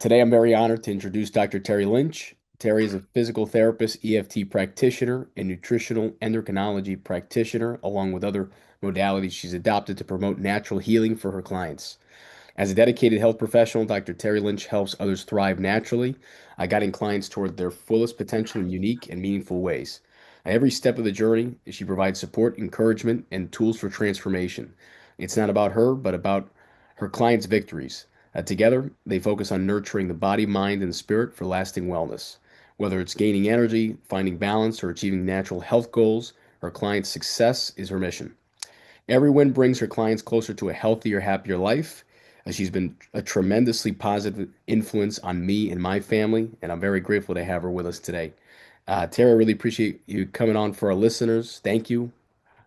Today, I'm very honored to introduce Dr. Terry Lynch. Terry is a physical therapist, EFT practitioner, and nutritional endocrinology practitioner, along with other modalities she's adopted to promote natural healing for her clients. As a dedicated health professional, Dr. Terry Lynch helps others thrive naturally, guiding clients toward their fullest potential in unique and meaningful ways. At every step of the journey, she provides support, encouragement, and tools for transformation. It's not about her, but about her clients' victories. Together, they focus on nurturing the body, mind, and spirit for lasting wellness. Whether it's gaining energy, finding balance, or achieving natural health goals, her client's success is her mission. Every win brings her clients closer to a healthier, happier life. She's been a tremendously positive influence on me and my family, and I'm very grateful to have her with us today. Tara, I really appreciate you coming on for our listeners. Thank you.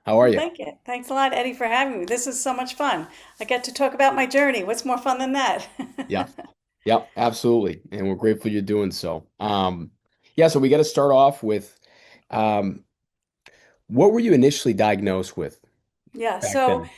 How are Well, you? thank you. Thanks a lot, Eddie, for having me. This is so much fun. I get to talk about my journey. What's more fun than that? Yeah, yeah, absolutely. And we're grateful you're doing so. Yeah, so we got to start off with um, what were you initially diagnosed with Yeah, back so then?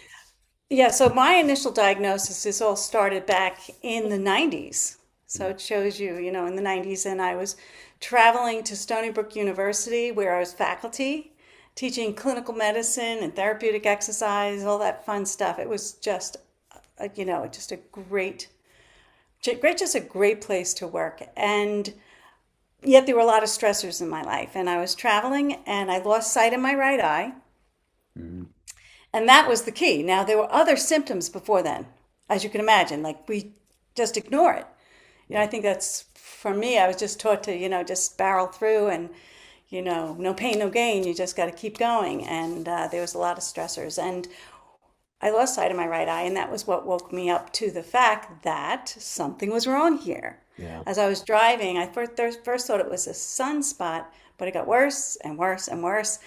yeah, so my initial diagnosis is all started back in the 90s. So it shows you, in the 90s, and I was traveling to Stony Brook University where I was faculty teaching clinical medicine and therapeutic exercise, all that fun stuff. It was just, just a just a great place to work. And yet there were a lot of stressors in my life. And I was traveling and I lost sight of my right eye. Mhm. And that was the key. Now, there were other symptoms before then, as you can imagine. Like we just ignore it. Yeah, I think that's for me, I was just taught to, just barrel through and, no pain, no gain. You just got to keep going. And there was a lot of stressors. And I lost sight of my right eye, and that was what woke me up to the fact that something was wrong here. yeah, As I was driving, I first thought it was a sunspot, but it got worse and worse and worse.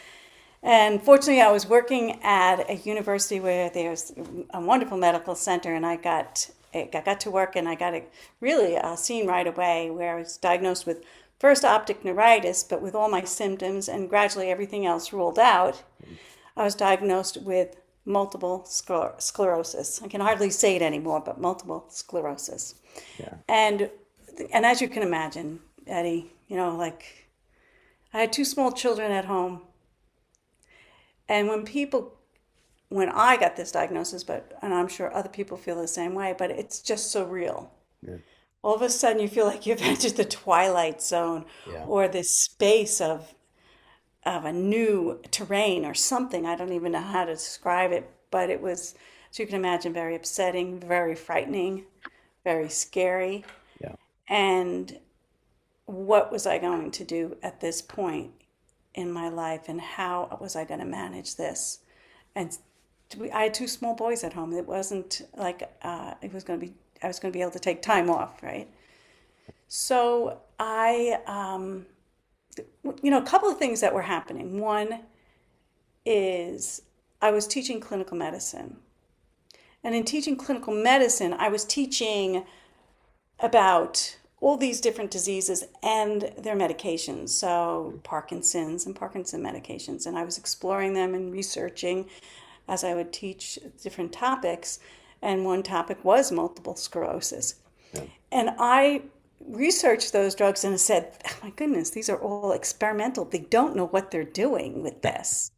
And fortunately, I was working at a university where there's a wonderful medical center, and I got to work, and I got really seen right away where I was diagnosed with first optic neuritis, but with all my symptoms and gradually everything else ruled out. I was diagnosed with multiple sclerosis. I can hardly say it anymore, but multiple sclerosis. yeah, And and as you can imagine, Eddie, like I had two small children at home, and when I got this diagnosis, and I'm sure other people feel the same way, but it's just so real. yeah, All of a sudden, you feel like you've entered the twilight zone, yeah, or this space of a new terrain or something. I don't even know how to describe it, but it was, as you can imagine, very upsetting, very frightening, very scary. yeah, And what was I going to do at this point in my life, and how was I going to manage this? And I had two small boys at home. It wasn't like it was going to be. I was going to be able to take time off, right? So a couple of things that were happening. One is I was teaching clinical medicine. And in teaching clinical medicine, I was teaching about all these different diseases and their medications. So, Parkinson's and Parkinson medications. And I was exploring them and researching as I would teach different topics. And one topic was multiple sclerosis. yeah, And I researched those drugs and said, oh my goodness, these are all experimental. They don't know what they're doing with this.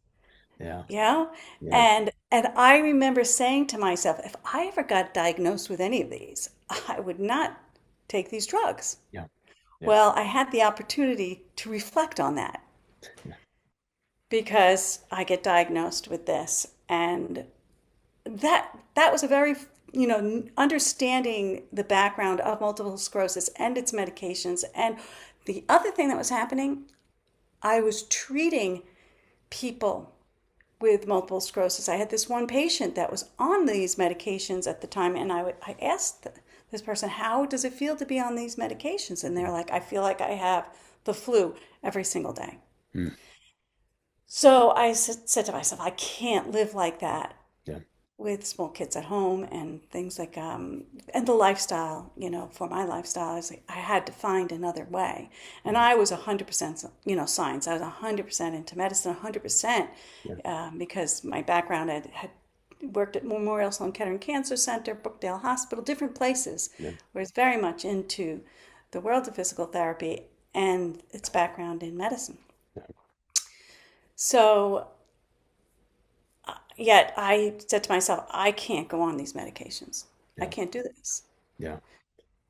yeah, You know? yeah, And I remember saying to myself, if I ever got diagnosed with any of these, I would not take these drugs. yeah, yeah, Well, I had the opportunity to reflect on that yeah, because I get diagnosed with this. And that was a very, understanding the background of multiple sclerosis and its medications. And the other thing that was happening, I was treating people with multiple sclerosis. I had this one patient that was on these medications at the time, and I asked this person, "How does it feel to be on these medications?" And they're like, "I feel like I have the flu every single day." mm, So I said to myself, "I can't live like that yeah, with small kids at home and things like and the lifestyle, for my lifestyle, I had to find another way." And mm, I was 100%, science. I was 100% into medicine, 100% yeah, because my background had worked at Memorial Sloan Kettering Cancer Center, Brookdale Hospital, different places, Yeah. where he's very much into the world of physical therapy and its background in medicine. Yeah. So, yet I said to myself, I can't go on these medications. I Yeah. can't do this. Yeah.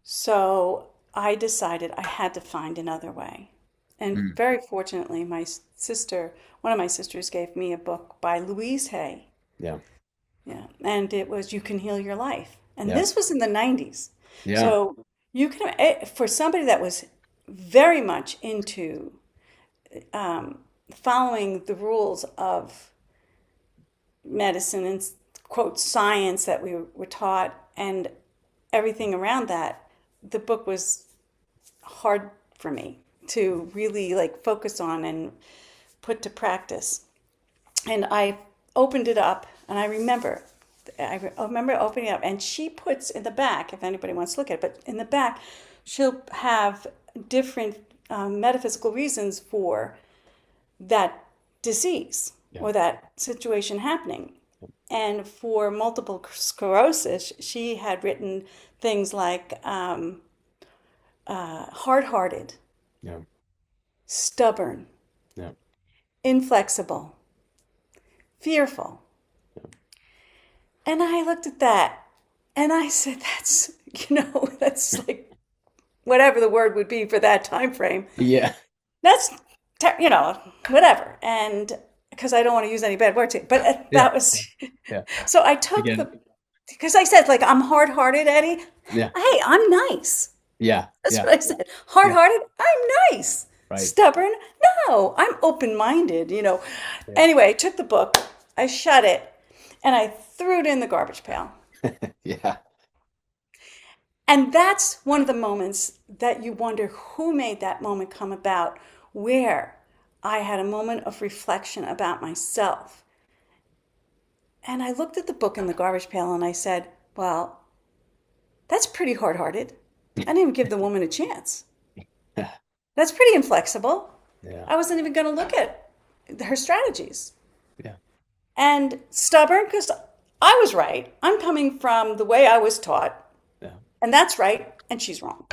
So I decided I had to find another way. And Mm. very fortunately, one of my sisters gave me a book by Louise Hay. Yeah. Yeah. And it was You Can Heal Your Life. And Yeah. this was in the 90s. Yeah. So you can, for somebody that was very much into following the rules of medicine and quote science that we were taught and everything around that, the book was hard for me to really like focus on and put to practice. And I opened it up, and I remember opening it up, and she puts in the back, if anybody wants to look at it, but in the back, she'll have different metaphysical reasons for that disease Yeah. or that situation happening. And for multiple sclerosis, she had written things like hard-hearted, Yeah. stubborn, Yeah. inflexible, fearful. And I looked at that and I said, that's like whatever the word would be for that time frame. Yeah. That's, whatever. And because I don't want to use any bad words here, but Yeah. that was, Yeah. so I took Again. because I said, like, I'm hard-hearted, Eddie. Yeah. Hey, I'm nice. Yeah. That's Yeah. what I said. Yeah. Hard-hearted, I'm nice. Right. Stubborn, no, I'm open-minded. Yeah. Anyway, I took the book, I shut it, and I threw it in the garbage pail. Yeah. And that's one of the moments that you wonder who made that moment come about, where I had a moment of reflection about myself. And I looked at the book in the garbage pail and I said, well, that's pretty hard-hearted. I didn't even give the woman a chance. That's pretty inflexible. Yeah. I wasn't even going to look at her strategies. Yeah. And stubborn, because I was right. I'm coming from the way I was taught, Yeah. and that's right, and she's wrong.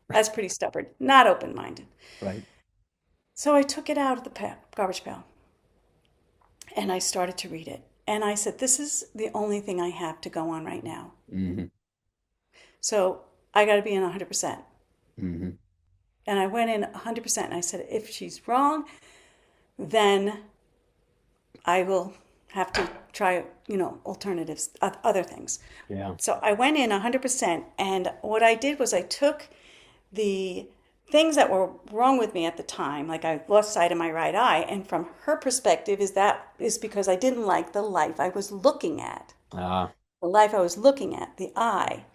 That's pretty stubborn, not open-minded. Right. So I took it out of the garbage pail, and I started to read it. And I said, this is the only thing I have to go on right now. Mm-hmm. So I got to be in 100%. Mm-hmm. And I went in 100%, and I said, if she's wrong, then I will have to try, alternatives, other things. Yeah. So I went in 100%, and what I did was I took the things that were wrong with me at the time, like I lost sight of my right eye, and from her perspective is because I didn't like the life I was looking at. The life I was looking at, the eye.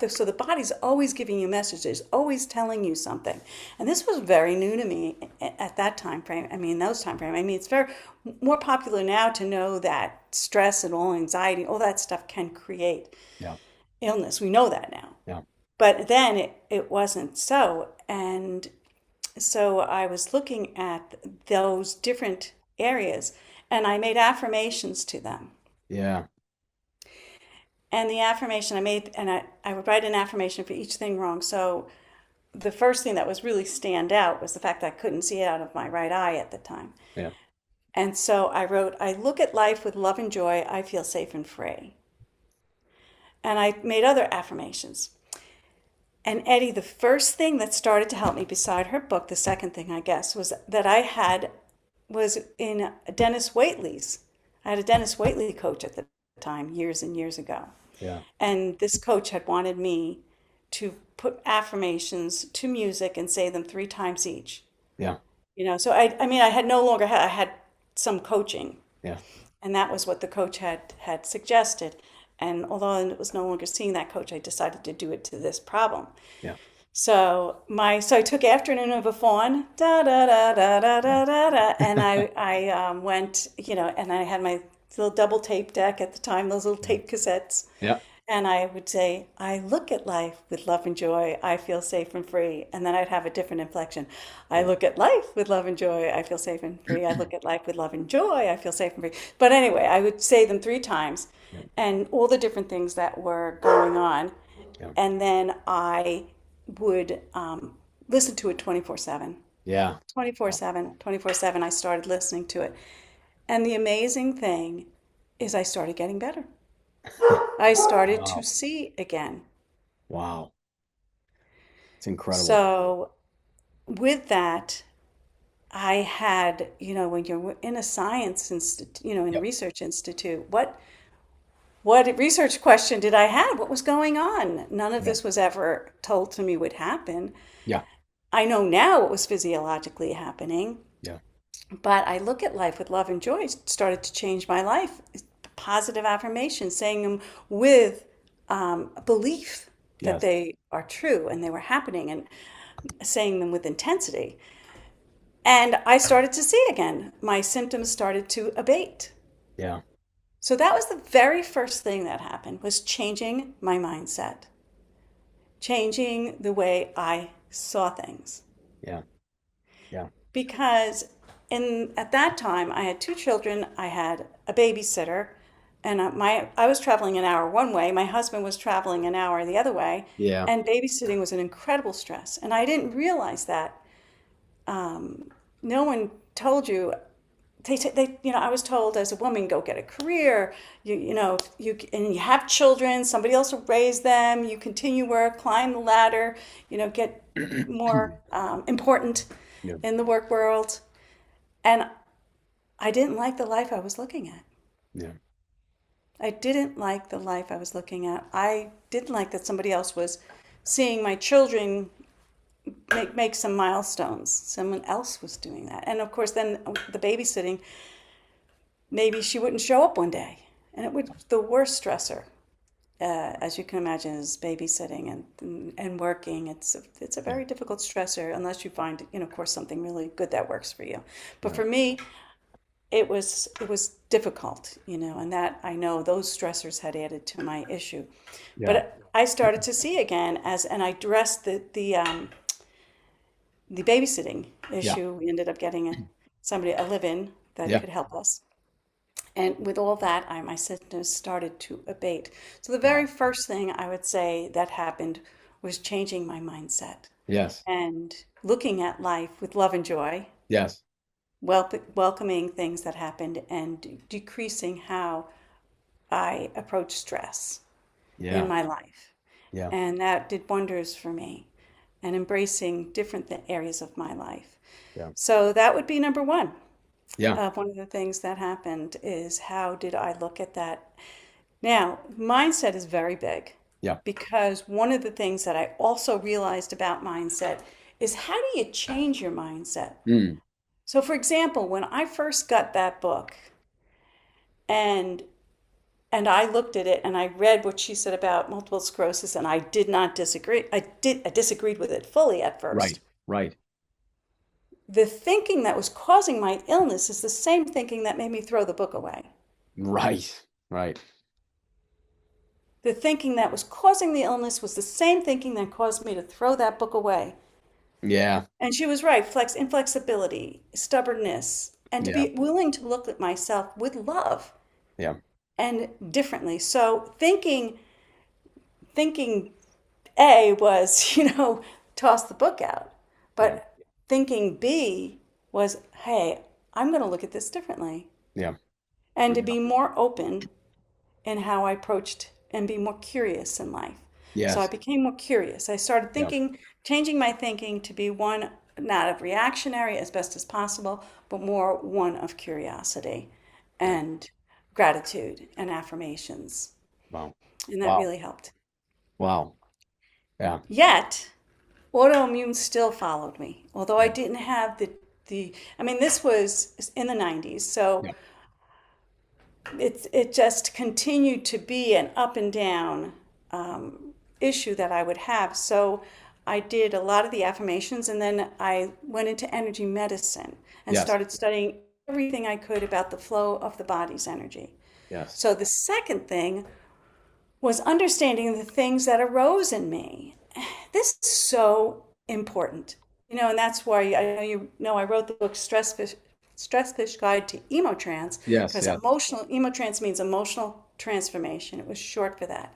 So the body's always giving you messages, always telling you something. And this was very new to me at that time frame. Those time frame. It's very more popular now to know that stress and all anxiety, all that stuff can create illness. We know that now. Yeah. But then it wasn't so. And so I was looking at those different areas and I made affirmations to them. Yeah. And the affirmation I made, and I would write an affirmation for each thing wrong. So the first thing that was really stand out was the fact that I couldn't see out of my right eye at the time. Yeah. And so I wrote, I look at life with love and joy. I feel safe and free. And I made other affirmations. And Eddie, the first thing that started to help me beside her book, the second thing, I guess, was that was in Dennis Waitley's. I had a Dennis Waitley coach at the time, years and years ago. Yeah. And this coach had wanted me to put affirmations to music and say them 3 times each. Yeah. So I had some coaching. Yeah. And that was what the coach had suggested. And although I was no longer seeing that coach, I decided to do it to this problem. Yeah. So I took Afternoon of a Fawn, da da da da da da da da, and I went, and I had my little double tape deck at the time, those little tape cassettes. Yeah. And I would say, I look at life with love and joy. I feel safe and free. And then I'd have a different inflection. I Yeah. look at life with love and joy. I feel safe and free. I look at life with love and joy. I feel safe and free. But anyway, I would say them three times Yeah. and all the different things that were going on. Yeah. And then I would listen to it 24/7. Yeah. 24/7, 24/7, I started listening to it. And the amazing thing is I started getting better. I started to Wow. see again. Wow. It's incredible. So with that, I had, when you're in a science institute, in a Yep. research institute, what research question did I have? What was going on? None of Yeah. this was ever told to me would happen. Yeah. I know now what was physiologically happening, Yeah. but I look at life with love and joy. It started to change my life. Positive affirmations, saying them with belief that Yes. they are true and they were happening, and saying them with intensity. And I started to see again. My symptoms started to abate. Yeah. So that was the very first thing that happened, was changing my mindset, changing the way I saw things. Yeah. Yeah. Because at that time I had two children, I had a babysitter, and I was traveling an hour one way, my husband was traveling an hour the other way, Yeah. and babysitting was an incredible stress. And I didn't realize that. No one told you. I was told as a woman, go get a career. And you have children. Somebody else will raise them. You continue work, climb the ladder. Get more important Yeah. in the work world. And I didn't like the life I was looking at. Yeah. I didn't like the life I was looking at. I didn't like that somebody else was seeing my children make some milestones. Someone else was doing that. And of course, then the babysitting, maybe she wouldn't show up one day. And it would, the worst stressor, as you can imagine, is babysitting and working. It's a Yeah. very difficult stressor unless you find, of course, something really good that works for you. But Right. for me, it was difficult, and that I know those stressors had added to my issue. Yeah. But I started to see again and I addressed the babysitting Yeah. issue. We ended up getting a live-in that Yeah. could help us. And with all that, my symptoms started to abate. So the very Wow. first thing I would say that happened was changing my mindset Yes. and looking at life with love and joy, Yes. welcoming things that happened, and decreasing how I approach stress in Yeah. my life. Yeah. And that did wonders for me, and embracing different areas of my life. Yeah. So that would be number one. Yeah. One of the things that happened is, how did I look at that? Now, mindset is very big, Yeah. because one of the things that I also realized about mindset is, how do you change your mindset? Mm. So, for example, when I first got that book, and I looked at it and I read what she said about multiple sclerosis, and I did not disagree. I disagreed with it fully at Right. first. Right. The thinking that was causing my illness is the same thinking that made me throw the book away. Right. Right. The thinking that was causing the illness was the same thinking that caused me to throw that book away. Yeah. And she was right. Inflexibility, stubbornness, and to Yeah. be willing to look at myself with love Yeah. and differently. So thinking A was, toss the book out. Yeah. But thinking B was, hey, I'm going to look at this differently. Yeah. And to Yeah. be more open in how I approached and be more curious in life. So I Yes. became more curious. I started Yeah. changing my thinking to be one, not of reactionary as best as possible, but more one of curiosity Yeah. and gratitude and affirmations. Wow. And that Wow. really helped. Wow. Yeah. Yet, autoimmune still followed me, although I Yeah. didn't have I mean, this was in the 90s, so Yeah. it just continued to be an up and down issue that I would have. So I did a lot of the affirmations, and then I went into energy medicine and Yes. started studying everything I could about the flow of the body's energy. Yes. So the second thing was understanding the things that arose in me. This is so important, and that's why I know I wrote the book Stress Fish Guide to Emotrans, Yes, because yes. emotional emotrans means emotional transformation. It was short for that.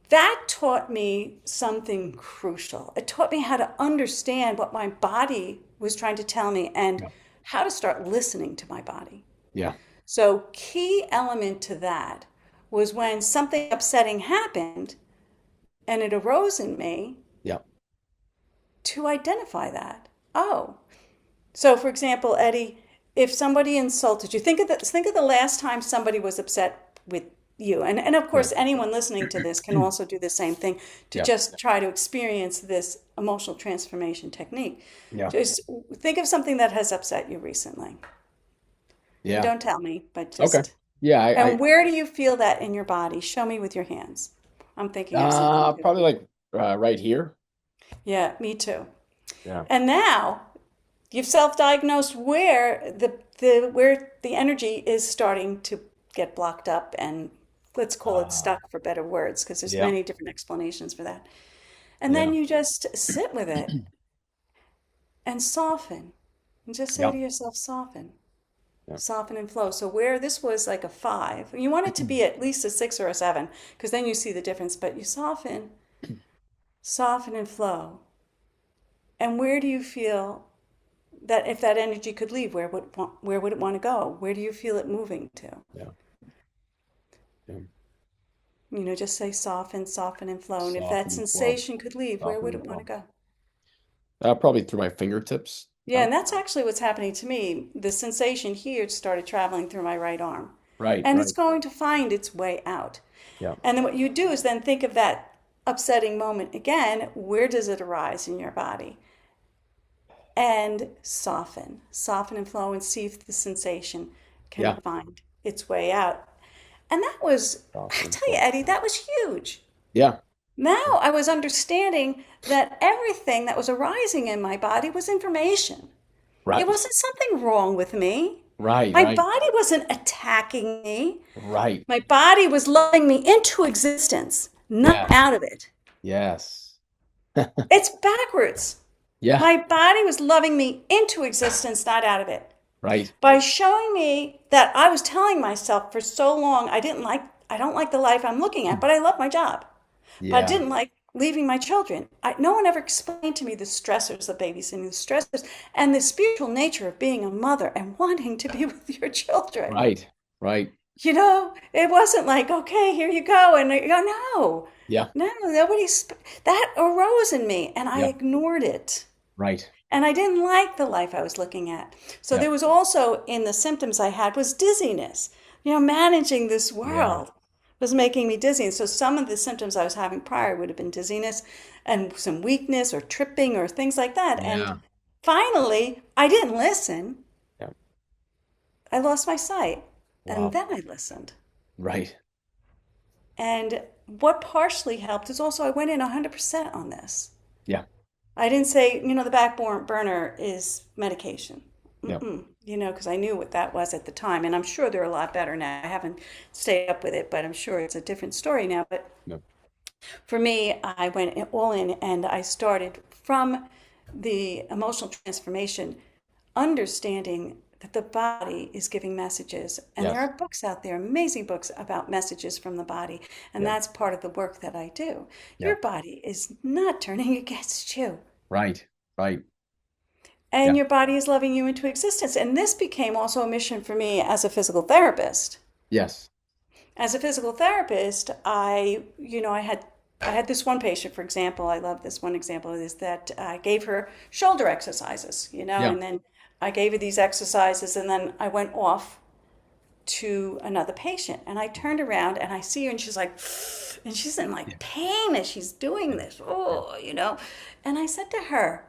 That taught me something crucial. It taught me how to understand what my body was trying to tell me and Yeah. how to start listening to my body. Yeah. So, key element to that was when something upsetting happened and it arose in me Yeah. to identify that. Oh, so for example, Eddie, if somebody insulted you, think of the last time somebody was upset with you. And of Right. course, anyone listening to this can also do the same thing to Yeah. just try to experience this emotional transformation technique. Yeah. Just think of something that has upset you recently. And Yeah. don't tell me, but Okay. just, Yeah. and where do you feel that in your body? Show me with your hands. I'm thinking of something too. Probably like right here. Yeah, me too. Yeah. And now you've self-diagnosed where the energy is starting to get blocked up, and let's call it Uh, stuck for better words, because there's yeah. many different explanations for that. And Yeah. then you just sit with it and soften. And just say Yeah. to yourself, soften, Yeah. soften and flow. So where this was like a 5, you want it to be at least a 6 or a 7, because then you see the difference. But you soften, soften and flow. And where do you feel that if that energy could leave, where would it want to go? Where do you feel it moving to? Yeah. Yeah. Just say soften, soften and flow. And if that Soften and flow. sensation could leave, where Soften would and it want to flow. go? Probably through my fingertips. Yeah, and that's actually what's happening to me. The sensation here started traveling through my right arm, Right. and it's Right. going to find its way out. Yeah. And then what you do is then think of that upsetting moment again. Where does it arise in your body? And soften, soften and flow, and see if the sensation can Yeah. find its way out. And that was, I Soften and tell you, flow. Eddie, that was huge. Yeah. Now I was understanding that everything that was arising in my body was information. It Right. wasn't something wrong with me. Right. My Right. body wasn't attacking me. Right. My body was loving me into existence, not Yes. out of it. Yes. It's backwards. Yeah. My body was loving me into existence, not out of it. Right. By showing me that I was telling myself for so long I don't like the life I'm looking at, but I love my job. But I Yeah. didn't like leaving my children. No one ever explained to me the stressors of babysitting, the stressors, and the spiritual nature of being a mother and wanting to be with your children. Right. Right. It wasn't like, okay, here you go. And you go, no, Yeah. no, that arose in me and I Yeah. ignored it. Right. And I didn't like the life I was looking at. So Yeah. there was also in the symptoms I had was dizziness. Managing this Yeah. world was making me dizzy. And so some of the symptoms I was having prior would have been dizziness and some weakness or tripping or things like that. And Yeah. finally, I didn't listen. Yeah. I lost my sight. And Wow. then I listened. Right. And what partially helped is also I went in 100% on this. Yeah. I didn't say, the back burner is medication. Yeah. Because I knew what that was at the time. And I'm sure they're a lot better now. I haven't stayed up with it, but I'm sure it's a different story now. But Yeah. for me, I went all in and I started from the emotional transformation, understanding that the body is giving messages. And there Yes. are books out there, amazing books about messages from the body. And Yeah. that's part of the work that I do. Yeah. Your body is not turning against you. Right. Right. And Yeah. your body is loving you into existence. And this became also a mission for me as a physical therapist. Yes. As a physical therapist, I had this one patient, for example. I love this one example is that I gave her shoulder exercises, Yeah. and then I gave her these exercises, and then I went off to another patient, and I turned around and I see her, and she's like, and she's in Yeah. like pain as she's doing Yeah. this. Yeah. And I said to her,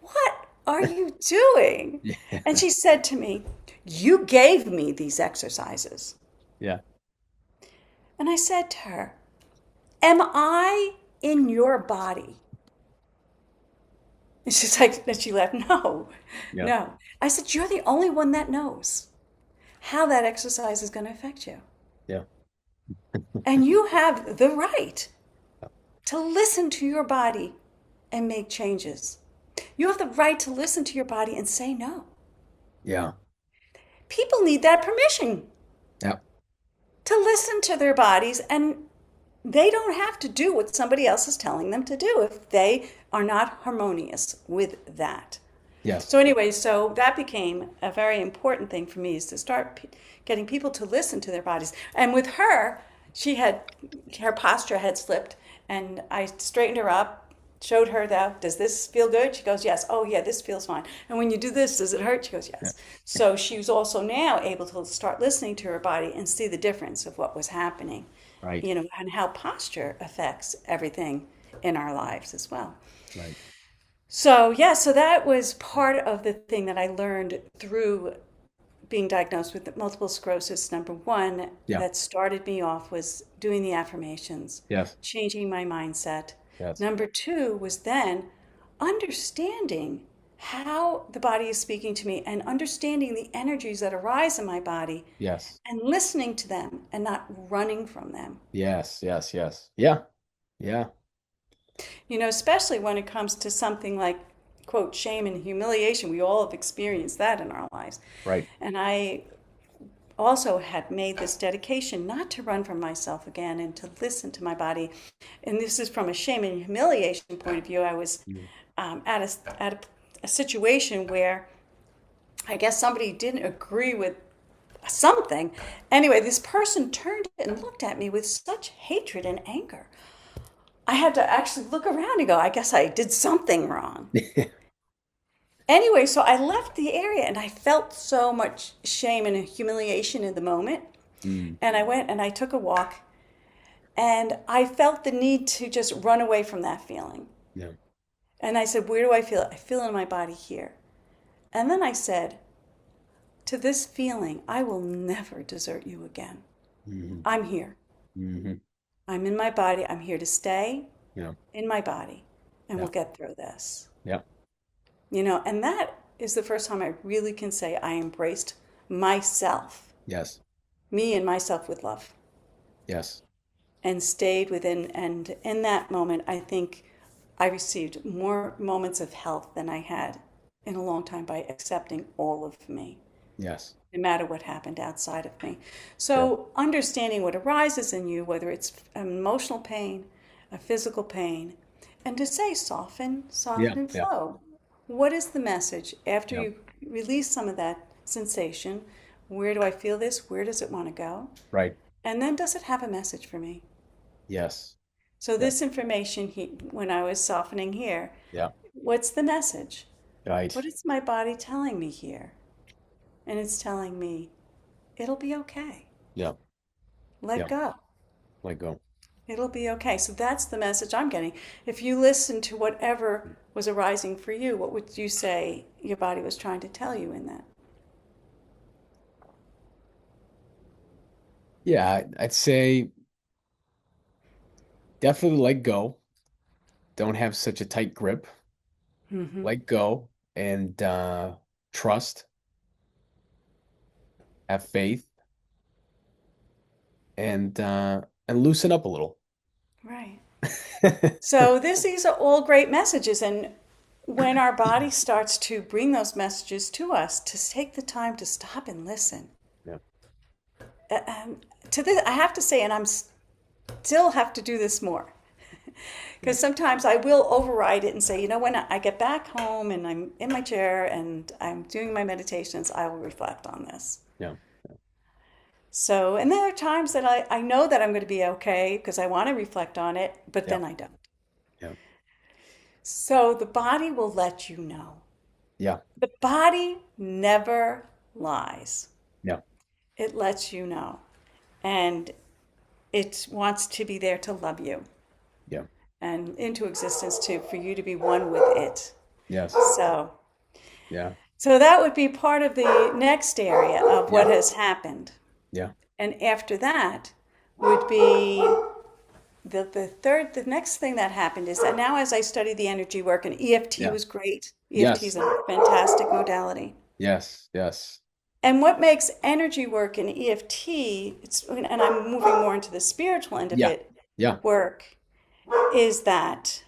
"What are you doing?" Yeah. And she said to me, "You gave me these exercises." Yeah. And I said to her, "Am I in your body?" And she's like, and she laughed, "No, Yeah. no." I said, "You're the only one that knows how that exercise is going to affect you." Yeah. And you have the right to listen to your body and make changes. You have the right to listen to your body and say no. Yeah. People need that permission Yeah. to listen to their bodies, and they don't have to do what somebody else is telling them to do if they are not harmonious with that. Yes. So anyway, so that became a very important thing for me, is to start getting people to listen to their bodies. And with her, she had her posture had slipped, and I straightened her up, showed her that, does this feel good? She goes, yes. Oh yeah, this feels fine. And when you do this, does it hurt? She goes, Yeah. yes. So she was also now able to start listening to her body and see the difference of what was happening, Right. you know, and how posture affects everything in our lives as well. Right. So, yeah, so that was part of the thing that I learned through being diagnosed with multiple sclerosis. Number one, Yeah. that started me off was doing the affirmations, Yes. changing my mindset. Yes. Number two was then understanding how the body is speaking to me and understanding the energies that arise in my body Yes. and listening to them and not running from them. Yes. Yes. Yes. Yeah. Yeah. You know, especially when it comes to something like, quote, shame and humiliation. We all have experienced that in our lives. Right. And I also had made this dedication not to run from myself again and to listen to my body. And this is from a shame and humiliation point of view. I was Mm. at a situation where I guess somebody didn't agree with something. Anyway, this person turned and looked at me with such hatred and anger. I had to actually look around and go, I guess I did something wrong. Anyway, so I left the area and I felt so much shame and humiliation in the moment. Mm. And I went and I took a walk, and I felt the need to just run away from that feeling. Yeah. And I said, where do I feel it? I feel it in my body here. And then I said, to this feeling, I will never desert you again. Hmm. I'm here. Hmm. I'm in my body. I'm here to stay Yeah. in my body, and Yeah. we'll get through this. Yeah. You know, and that is the first time I really can say I embraced myself, Yes. me and myself with love, Yes. and stayed within. And in that moment, I think I received more moments of health than I had in a long time by accepting all of me, Yes. no matter what happened outside of me. Yeah. So, understanding what arises in you, whether it's emotional pain, a physical pain, and to say soften, Yeah. soften and Yeah. flow. What is the message after Yeah. you release some of that sensation? Where do I feel this? Where does it want to go? Right. And then does it have a message for me? Yes. So Yeah. this information, when I was softening here, Yeah. what's the message? Right. What is my body telling me here? And it's telling me, it'll be okay. Yeah. Let Yeah. go. Let go. It'll be okay. So that's the message I'm getting. If you listen to whatever was arising for you, what would you say your body was trying to tell you in that? Yeah. I'd say definitely let go. Don't have such a tight grip. Mm-hmm. Let go and trust, have faith, and loosen up a little. Right. So these are all great messages, and when our body starts to bring those messages to us, to take the time to stop and listen. Yeah. To this, I have to say, and I'm still have to do this more, Yeah. because sometimes I will override it and say, you know, when I get back home and I'm in my chair and I'm doing my meditations, I will reflect on this. Yeah. So, and there are times that I know that I'm going to be okay because I want to reflect on it, but Yeah. then I don't. Yeah. So the body will let you know. Yeah. The body never lies. Yeah. It lets you know. And it wants to be there to love you Yeah. and into existence too, for you to be one with it. Yes. So, Yeah. so that would be part of the next area of what Yeah. has happened. Yeah. And after that would be the next thing that happened is that now as I study the energy work, and EFT Yeah. was great. EFT is Yes. a fantastic modality. Yes. Yes. And what makes energy work in EFT, and I'm moving more into the spiritual end of Yeah. it, Yeah. work, is that,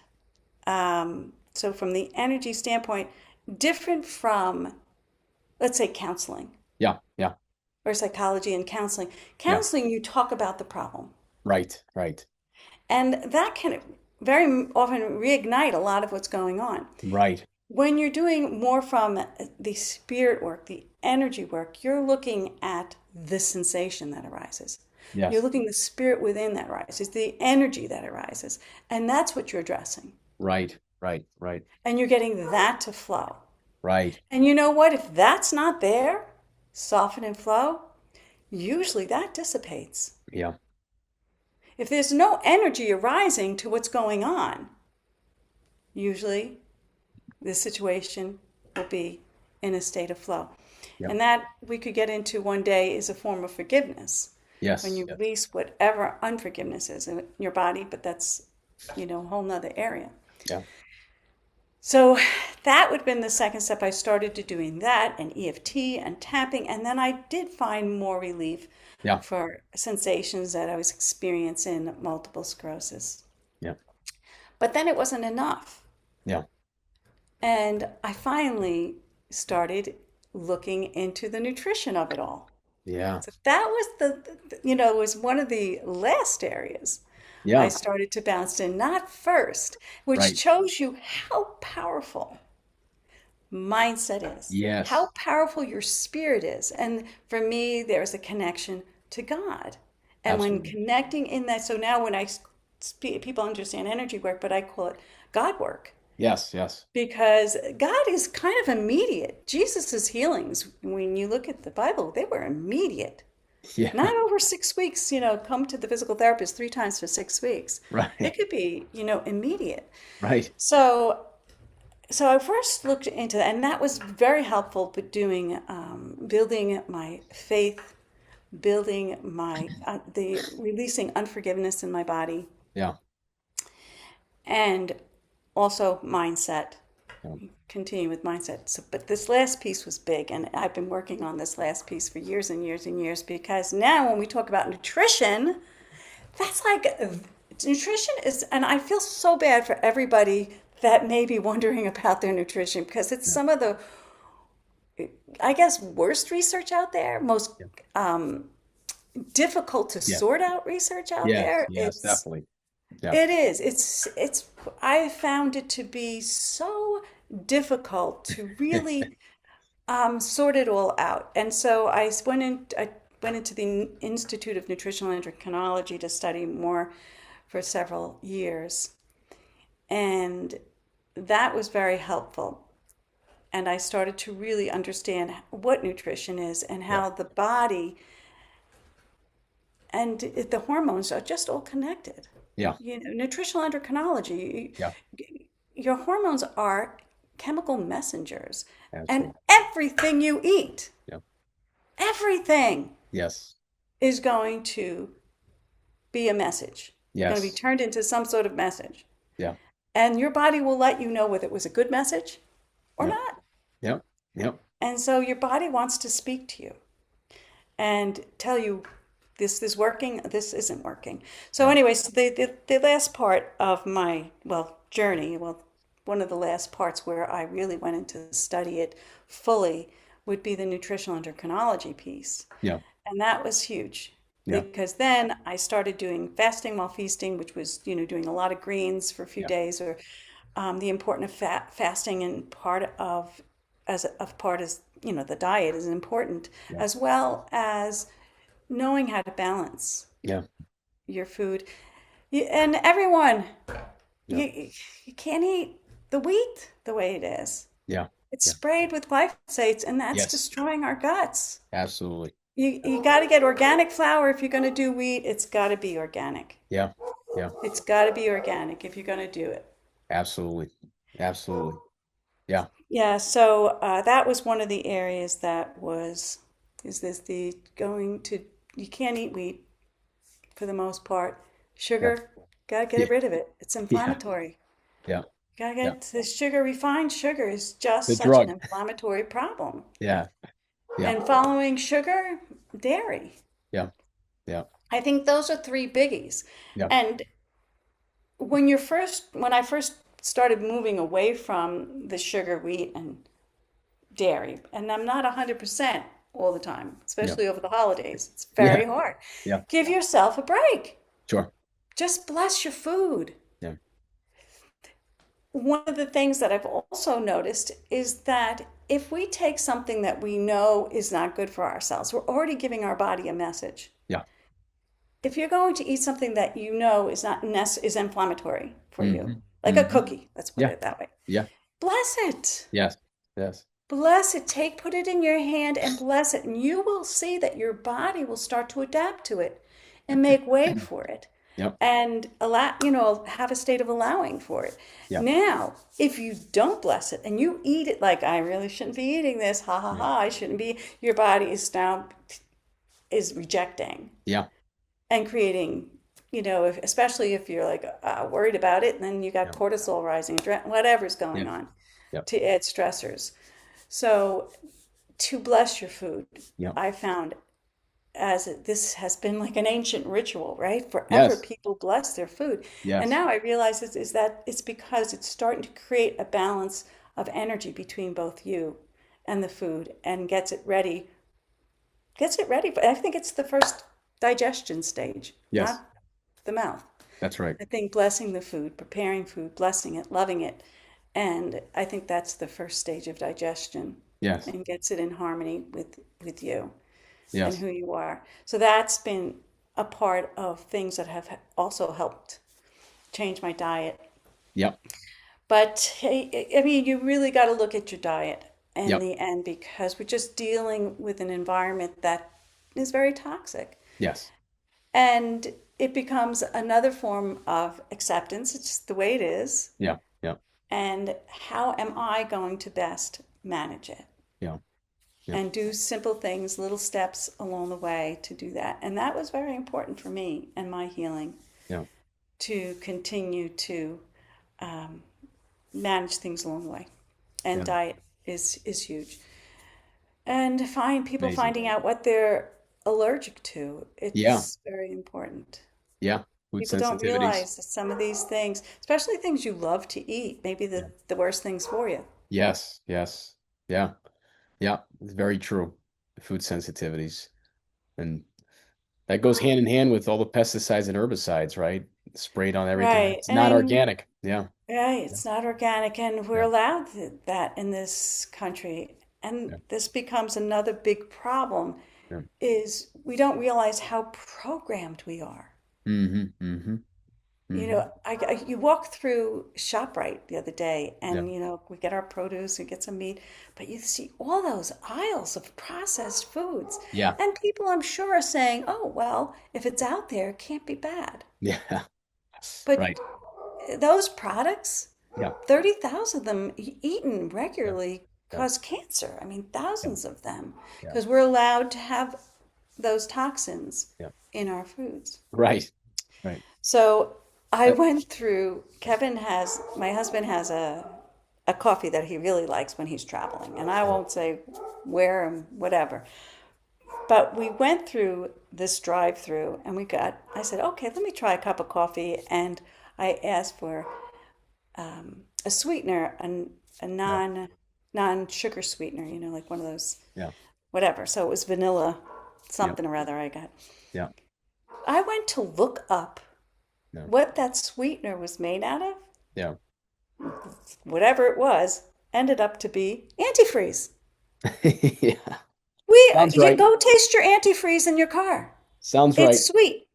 so from the energy standpoint, different from, let's say, counseling Yeah. Yeah. or psychology and counseling. Yeah. Counseling, you talk about the problem, Right. Right. and that can very often reignite a lot of what's going on. Right. When you're doing more from the spirit work, the energy work, you're looking at the sensation that arises. You're Yes. looking at the spirit within that arises, the energy that arises, and that's what you're addressing. Right. Right. Right. And you're getting that to flow. Right. And you know what? If that's not there, soften and flow, usually that dissipates. Yeah. If there's no energy arising to what's going on, usually the situation will be in a state of flow. Yeah. And that we could get into one day is a form of forgiveness. When Yes. you Yes. release whatever unforgiveness is in your body, but that's, a whole nother area. Yeah. So that would have been the second step. I started to doing that and EFT and tapping, and then I did find more relief Yeah. for sensations that I was experiencing multiple sclerosis. Yeah. But then it wasn't enough. Yeah. And I finally started looking into the nutrition of it all. Yeah. So that was was one of the last areas I Yeah. started to bounce in, not first, which Right. shows you how powerful mindset is, how Yes. powerful your spirit is. And for me, there's a connection to God. And when Absolutely. connecting in that, so now when I speak, people understand energy work, but I call it God work Yes. Yes. because God is kind of immediate. Jesus's healings, when you look at the Bible, they were immediate. Yeah. Not over 6 weeks, come to the physical therapist 3 times for 6 weeks. It Right. could be, immediate. Right. So so I first looked into that, and that was very helpful. But doing, building my faith, building my the releasing unforgiveness in my body, Yeah. and also mindset. Yeah. Continue with mindset. So, but this last piece was big, and I've been working on this last piece for years and years and years because now when we talk about nutrition, that's like nutrition is, and I feel so bad for everybody that may be wondering about their nutrition because it's Yeah. some of the, I guess, worst research out there, most Yeah. difficult to Yeah. sort out research out Yes. there. Yes. Definitely. Yeah. It is. I found it to be so difficult to really sort it all out. And so I went into the Institute of Nutritional Endocrinology to study more for several years. And that was very helpful. And I started to really understand what nutrition is and Yeah. how the body and the hormones are just all connected. Yeah. Nutritional endocrinology, Yeah. your hormones are chemical messengers. And Absolutely. everything you eat, Yeah. everything Yes. is going to be a message. It's going to be Yes. turned into some sort of message. Yeah. And your body will let you know whether it was a good message or Yep. not. Yep. Yep. And so your body wants to speak to you and tell you this is working, this isn't working. So, Yeah. anyways, the last part of my, journey, one of the last parts where I really went into study it fully would be the nutritional endocrinology piece. Yeah. And that was huge Yeah. because then I started doing fasting while feasting, which was, doing a lot of greens for a few Yeah. days, or the importance of fasting and part of as the diet is important, Yeah. as well as knowing how to balance Yeah. your food. And everyone, Yeah. you can't eat the wheat the way it is. Yeah. It's Yeah. sprayed with glyphosates, and that's Yes. destroying our guts. Absolutely. You got to get organic flour if you're going to do wheat. It's got to be organic. Yeah. Yeah. It's got to be organic if you're going to do it. Absolutely. Absolutely. Yeah. Yeah, so that was one of the areas that is this the going to, you can't eat wheat for the most part. Yeah. Sugar, gotta Yeah. get rid of it. It's Yeah. inflammatory. Yeah. Gotta Yeah. get the sugar, refined sugar is just The such an drug. inflammatory problem. Yeah. Yeah. And following sugar, dairy. Yeah. Yeah. I think those are three biggies. Yeah. And when I first started moving away from the sugar, wheat, and dairy, and I'm not 100% all the time, Yeah. especially over the holidays, it's Yeah. very hard. Yeah. Give yourself a break. Sure. Just bless your food. Yeah. One of the things that I've also noticed is that if we take something that we know is not good for ourselves, we're already giving our body a message. Yeah. If you're going to eat something that you know is not is inflammatory for you, Hmm. like a Hmm. cookie, let's put Yeah. it that way, Yeah. bless it. Yes. Yes. Bless it. Put it in your hand and bless it, and you will see that your body will start to adapt to it and make way for it Yep. and have a state of allowing for it. Yeah. Now, if you don't bless it and you eat it like I really shouldn't be eating this, ha ha Yeah. ha, I shouldn't be, your body is now is rejecting Yeah. and creating, especially if you're like worried about it, and then you got Yeah. cortisol rising, whatever's going Yeah. on Yep. to add stressors. So to bless your food, Yep. I found this has been like an ancient ritual, right? Forever Yes. people bless their food. And Yes. now I realize is that it's because it's starting to create a balance of energy between both you and the food and gets it ready. But I think it's the first digestion stage, Yes. not the mouth. That's right. I think blessing the food, preparing food, blessing it, loving it. And I think that's the first stage of digestion Yes. and gets it in harmony with you and Yes. who you are. So that's been a part of things that have also helped change my diet. Yep. But I mean, you really got to look at your diet in Yep. the end because we're just dealing with an environment that is very toxic. Yes. And it becomes another form of acceptance. It's the way it is. Yeah. Yeah. And how am I going to best manage it? Yeah. Yeah. And do simple things, little steps along the way to do that. And that was very important for me and my healing Yeah. to continue to um, manage things along the way. And Yeah. diet is huge. And people Amazing. finding out what they're allergic to. Yeah. It's very important. Yeah. Food People don't sensitivities. realize that some of these things, especially things you love to eat, may be Yeah. the worst things for you. Yes. Yes. Yeah. Yeah. It's very true. Food sensitivities. And that goes hand in hand with all the pesticides and herbicides, right? Sprayed on everything Right. that's not And organic. Yeah. right, Yeah. it's not organic, and we're Yeah. allowed that in this country. Yeah. And this becomes another big problem Yeah. is we don't realize how programmed we are. Mm-hmm. Mm-hmm. Mm-hmm. You walk through ShopRite the other day, Yeah. and we get our produce and get some meat, but you see all those aisles of processed foods, Yeah. and people I'm sure are saying, "Oh, well, if it's out there, it can't be bad." Yeah. But Right. those products, Yeah. 30,000 of them eaten Yeah. regularly Yeah. cause cancer. I mean, Yeah. thousands of them, Yeah. because we're allowed to have those toxins Yeah. in our foods. Right. Right. So I That, went through, my husband has a coffee that he really likes when he's traveling, and I yeah. won't say where and whatever. But we went through this drive-through and I said, okay, let me try a cup of coffee. And I asked for a sweetener, a Yeah. non-sugar sweetener, like one of those, Yeah. whatever. So it was vanilla Yeah. something or other I got. Yeah. I went to look up Yeah. what that sweetener was made out of. Yeah. Whatever it was, ended up to be antifreeze. Yeah. Sounds You right. go taste your antifreeze in your car. Sounds right. It's sweet.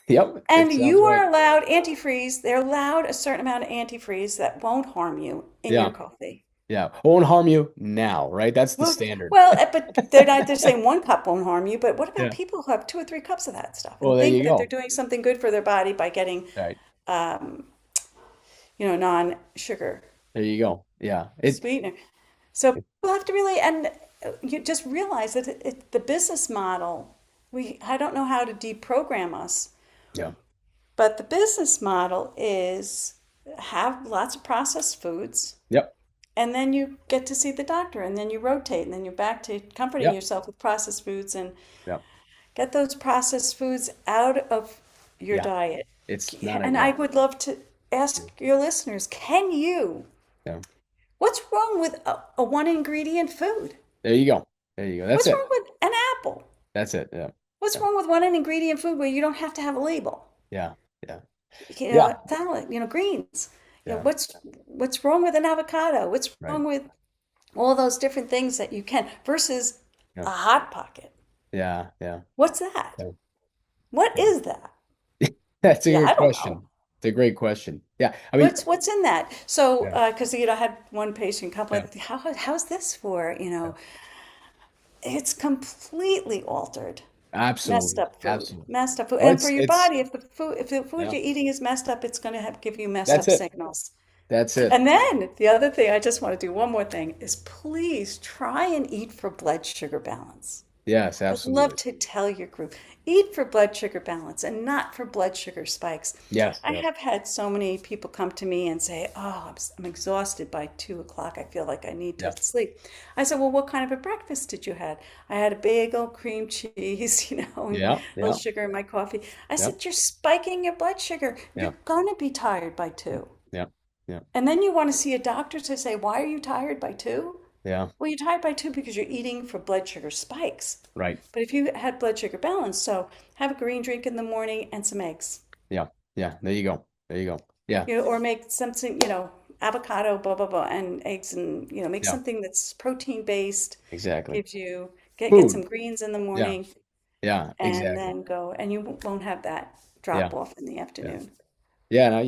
Yep. And It sounds you right. are allowed antifreeze. They're allowed a certain amount of antifreeze that won't harm you in your Yeah. coffee. Yeah. Won't harm you now, right? That's the Well, standard. but they're not. They're saying one cup won't harm you. But what about Yeah. people who have 2 or 3 cups of that stuff Well, and there think you that they're go. doing something good for their body by getting, Right. um, non-sugar There you go. Yeah. sweetener? So people have to really, and you just realize that the business model. I don't know how to deprogram us, Yeah. but the business model is have lots of processed foods Yep. and then you get to see the doctor, and then you rotate, and then you're back to comforting Yep. yourself with processed foods, and Yep. get those processed foods out of your Yeah. diet. It's not a, And yeah. I would love to ask your listeners, can you, Yeah. what's wrong with a one ingredient food? There you go. There you go. That's What's it. wrong with an apple? That's it. Yeah. What's Yeah. wrong with one ingredient food where you don't have to have a label? Yeah. Yeah. You Yeah. know, salad, greens. Yeah. What's wrong with an avocado? What's Right. wrong with all those different things that you can versus Yeah. a hot pocket? Yeah. Yeah. What's that? Yeah. What Yeah. is that? That's a Yeah, I good don't know. question. It's a great question. Yeah. I mean, What's in that? So, yeah. because I had one patient come Yeah. with, how's this for? Yeah. It's completely altered, Absolutely. Absolutely. messed up food, Oh, and for your it's, body, if the food yeah. you're eating is messed up, it's going to give you messed That's up it. signals. That's it. And then the other thing, I just want to do one more thing, is please try and eat for blood sugar balance. Yes, I'd love absolutely. to tell your group, eat for blood sugar balance and not for blood sugar spikes. Yes. I Yeah. have had so many people come to me and say, "Oh, I'm exhausted by 2 o'clock. I feel like I need to Yeah. sleep." I said, "Well, what kind of a breakfast did you had?" I had a bagel, cream cheese, and Yeah. a little Yeah. sugar in my coffee. I Yeah. said, "You're spiking your blood sugar. Yeah. You're gonna be tired by Yeah. 2." Yeah. Yeah. And then you want to see a doctor to say, "Why are you tired by 2?" Yeah. Well, you're tired by 2 because you're eating for blood sugar spikes. Right. But if you had blood sugar balance, so have a green drink in the morning and some eggs, Yeah. Yeah. There you go. There you go. Yeah. or make something, avocado, blah, blah, blah, and eggs, and, make Yeah. something that's protein based, Exactly. gives you, get some Food. greens in the Yeah. morning, Yeah. and Exactly. then go, and you won't have that Yeah. drop off in the Yeah. afternoon. Yeah. No,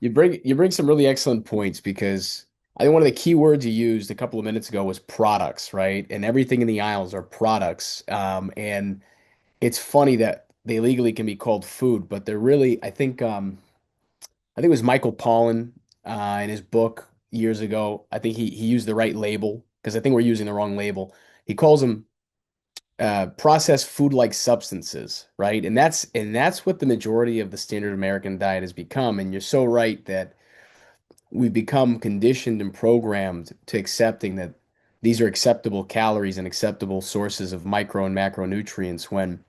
you bring some really excellent points because I think one of the key words you used a couple of minutes ago was products, right? And everything in the aisles are products. And it's funny that they legally can be called food, but they're really, I think it was Michael Pollan in his book years ago. I think he used the right label because I think we're using the wrong label. He calls them processed food-like substances, right? And that's what the majority of the standard American diet has become. And you're so right that we've become conditioned and programmed to accepting that these are acceptable calories and acceptable sources of micro and macronutrients when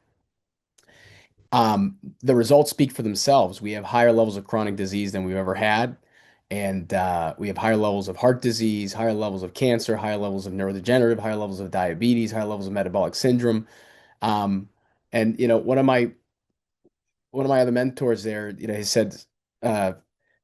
the results speak for themselves. We have higher levels of chronic disease than we've ever had. And we have higher levels of heart disease, higher levels of cancer, higher levels of neurodegenerative, higher levels of diabetes, higher levels of metabolic syndrome. Um, and one of my other mentors there, he said, uh,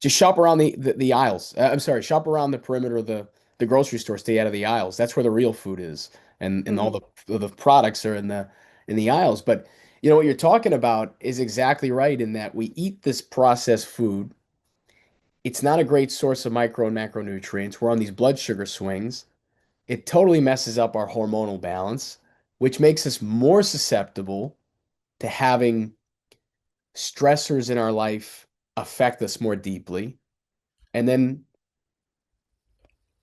just shop around the aisles. I'm sorry, shop around the perimeter of the grocery store. Stay out of the aisles. That's where the real food is, and all Hmm. the products are in the aisles. But what you're talking about is exactly right in that we eat this processed food. It's not a great source of micro and macronutrients. We're on these blood sugar swings. It totally messes up our hormonal balance, which makes us more susceptible to having stressors in our life affect us more deeply. And then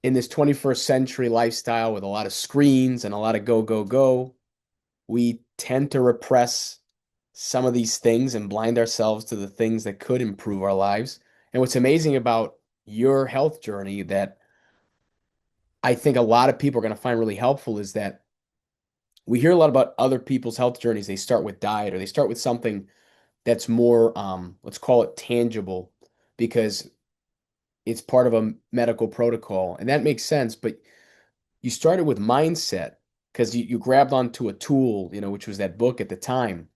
in this 21st century lifestyle with a lot of screens and a lot of go, go, go, we tend to repress some of these things and blind ourselves to the things that could improve our lives. And what's amazing about your health journey that I think a lot of people are going to find really helpful is that we hear a lot about other people's health journeys. They start with diet or they start with something that's more, let's call it tangible, because it's part of a medical protocol. And that makes sense. But you started with mindset because you grabbed onto a tool, which was that book at the time,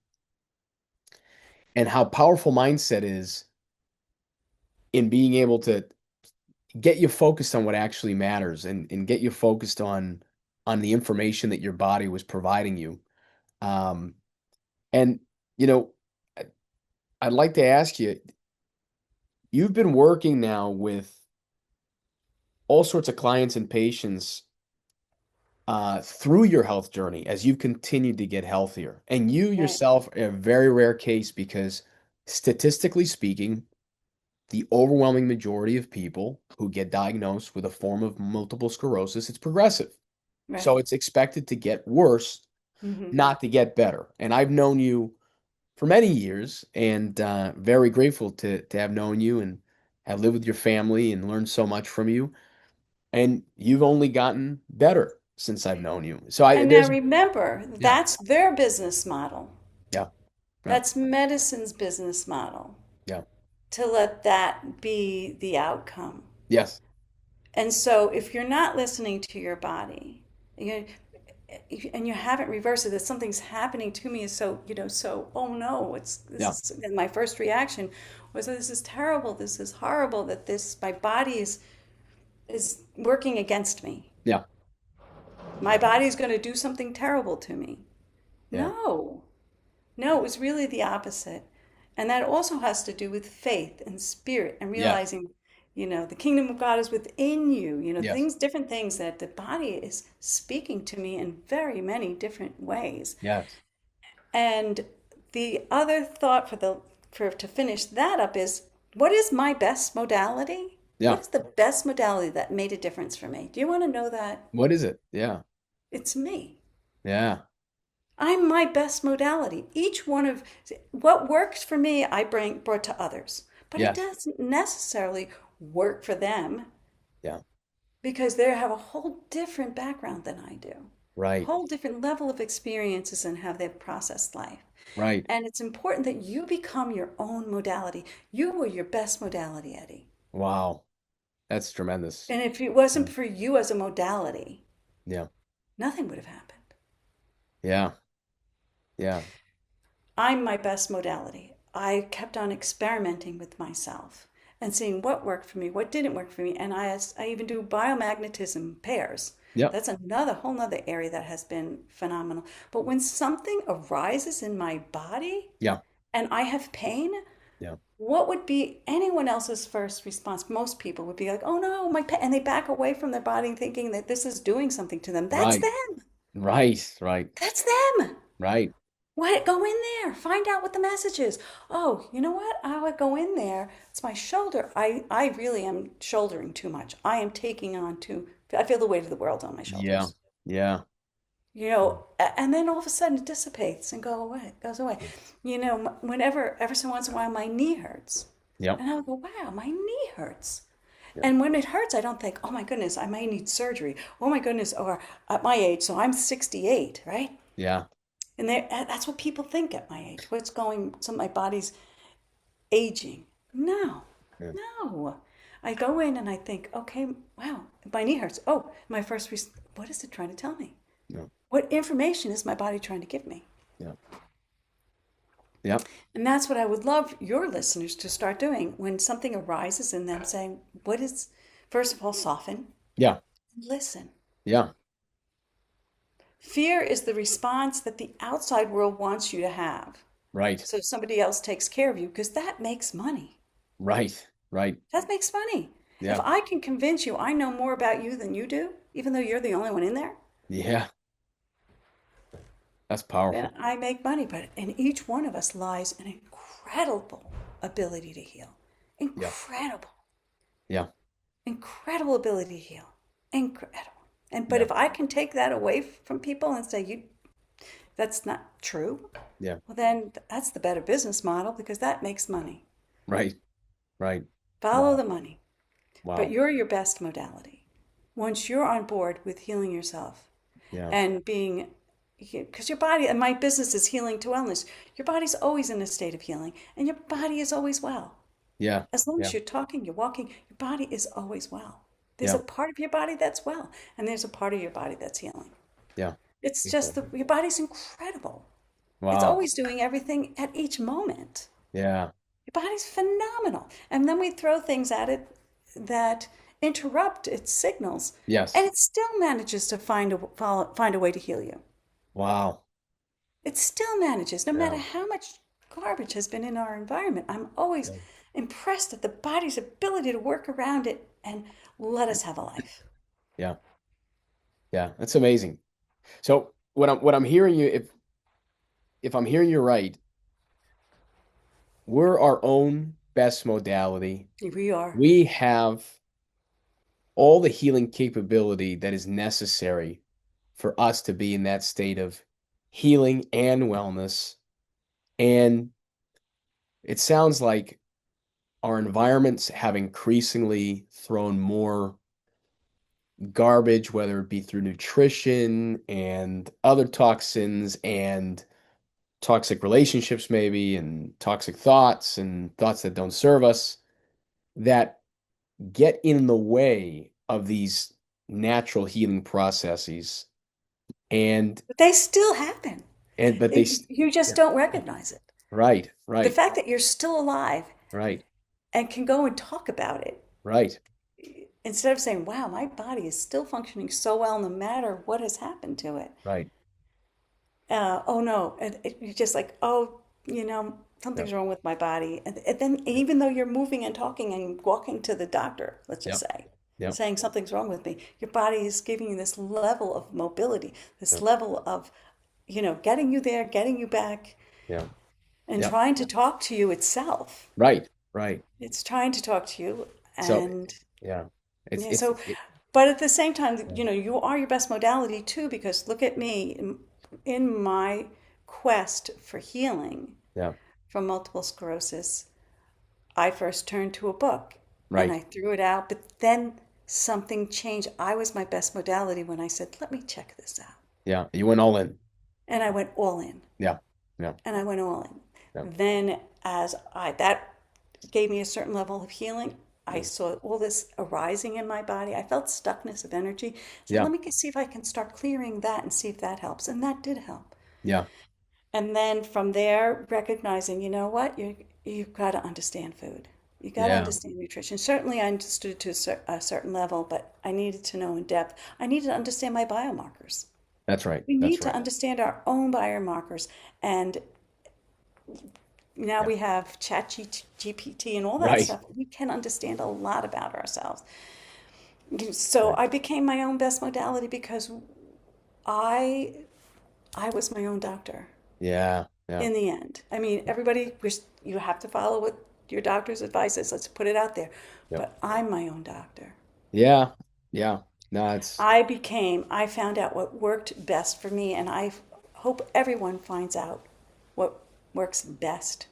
and how powerful mindset is in being able to get you focused on what actually matters and get you focused on the information that your body was providing you. Um, and, you know, I- I'd like to ask you, you've been working now with all sorts of clients and patients through your health journey as you've continued to get healthier. And you Right. yourself are a very rare case because statistically speaking, the overwhelming majority of people who get diagnosed with a form of multiple sclerosis, it's progressive. So Right. it's expected to get worse, Hmm. not to get better. And I've known you for many years and very grateful to have known you and have lived with your family and learned so much from you. And you've only gotten better since I've known you. So I And now there's remember, yeah, that's their business model. yeah, yeah, That's medicine's business model yeah, to let that be the outcome. yes, And so if you're not listening to your body, you and you haven't reversed it, that something's happening to me is so, so, oh no, it's this yeah, is, and my first reaction was, this is terrible, this is horrible, that this my body is working against me. yeah, My body's going to do something terrible to me. yeah, No. No, it was really the opposite. And that also has to do with faith and spirit and yes, realizing, the kingdom of God is within you, yes, different things that the body is speaking to me in very many different ways. yes, And the other thought for to finish that up is, what is my best modality? What yeah. is the best modality that made a difference for me? Do you want to know that? What is it? Yeah, It's me. yeah, I'm my best modality. Each one of what works for me, I brought to others, but it yes, doesn't necessarily work for them yeah, because they have a whole different background than I do, right, whole different level of experiences and how they've processed life. right. And it's important that you become your own modality. You were your best modality, Eddie. Wow, that's tremendous. And if it Yeah, wasn't for you as a modality, yeah, nothing would have happened. yeah, yeah, I'm my best modality. I kept on experimenting with myself and seeing what worked for me, what didn't work for me. And I even do biomagnetism pairs. yep, That's another whole nother area that has been phenomenal. But when something arises in my body yeah, and I have pain, yeah, what would be anyone else's first response? Most people would be like, oh no, my pain. And they back away from their body thinking that this is doing something to them. That's right, them. right, right, That's them. right. What? Go in there. Find out what the message is. Oh, you know what? I would go in there. It's my shoulder. I really am shouldering too much. I am taking on too. I feel the weight of the world on my Yeah, shoulders. yeah, And then all of a sudden it dissipates and goes away. Whenever, ever so once in a while, my knee hurts, yep, and I'll go, wow, my knee hurts. yeah, And when it hurts, I don't think, oh my goodness, I might need surgery. Oh my goodness, or at my age, so I'm 68, right? yeah, And that's what people think at my age. What's going, so my body's aging. No, yeah, no. I go in and I think, okay, wow, my knee hurts. Oh, what is it trying to tell me? yeah, What information is my body trying to give me? yeah, yep, And that's what I would love your listeners to start doing when something arises in them saying, first of all, soften, yeah, listen. yeah, Fear is the response that the outside world wants you to have. right, So somebody else takes care of you because that makes money. right, right. That makes money. If Yeah, I can convince you I know more about you than you do, even though you're the only one in there, yeah, that's then powerful. I make money. But in each one of us lies an incredible ability to heal. Yeah, Incredible, yeah, incredible ability to heal. Incredible. But yeah, if I can take that away from people and say that's not true, yeah, well then that's the better business model because that makes money. right, right. Follow Wow, the money. But wow, you're your best modality. Once you're on board with healing yourself yeah, and being, because your body, and my business is healing to wellness, your body's always in a state of healing and your body is always well. yeah, As long yeah, as you're talking, you're walking, your body is always well. There's a yeah, part of your body that's well, and there's a part of your body that's healing. yeah. It's just Exactly. your body's incredible. It's Wow. always doing everything at each moment. Yeah. Your body's phenomenal. And then we throw things at it that interrupt its signals, and Yes. it still manages to find a way to heal you. Wow. It still manages, no matter Yeah. how much garbage has been in our environment. I'm always Yeah. impressed at the body's ability to work around it and let us have a life. Yeah. Yeah. That's amazing. So what I'm hearing you, if I'm hearing you right, we're our own best modality. Here we are. We have all the healing capability that is necessary for us to be in that state of healing and wellness. And it sounds like our environments have increasingly thrown more garbage, whether it be through nutrition and other toxins and toxic relationships, maybe, and toxic thoughts and thoughts that don't serve us, that get in the way of these natural healing processes. And But they still happen. but they You just yeah, don't recognize it. right, The right, fact that you're still alive right, and can go and talk about it right, instead of saying, wow, my body is still functioning so well no matter what has happened to it. right. Oh no, you're just like, oh, Yep, something's wrong with my body. And then even though you're moving and talking and walking to the doctor, let's just yep, say, yep, saying something's wrong with me, your body is giving you this level of mobility, this yep, level of, getting you there, getting you back, yep, and yep. trying to talk to you itself. Right, right. It's trying to talk to you. So And yeah, it's yeah, it's so, it, but at the same time, yeah, you are your best modality too, because look at me in my quest for healing yeah, from multiple sclerosis. I first turned to a book and right, I threw it out, but then something changed. I was my best modality when I said, let me check this out. yeah. You went all in. And I went all in. Yeah, yeah, And I went all in. yeah, Then as I that gave me a certain level of healing. I yeah, saw all this arising in my body. I felt stuckness of energy. I said, yeah, let me see if I can start clearing that and see if that helps. And that did help. yeah, And then from there, recognizing, you know what, you've got to understand food. You got to yeah. understand nutrition. Certainly, I understood it to a certain level, but I needed to know in depth. I needed to understand my biomarkers. That's right. We That's need to right. understand our own biomarkers. And now Yeah, we have chat GPT and all that right. stuff. We can understand a lot about ourselves. So Right. I became my own best modality because I I was my own doctor Yeah, yeah, in the end. I mean, everybody wish you have to follow what your doctor's advice is. Let's put it out there. yep, But I'm my own doctor. yeah, yeah. No, it's I found out what worked best for me, and I hope everyone finds out what works best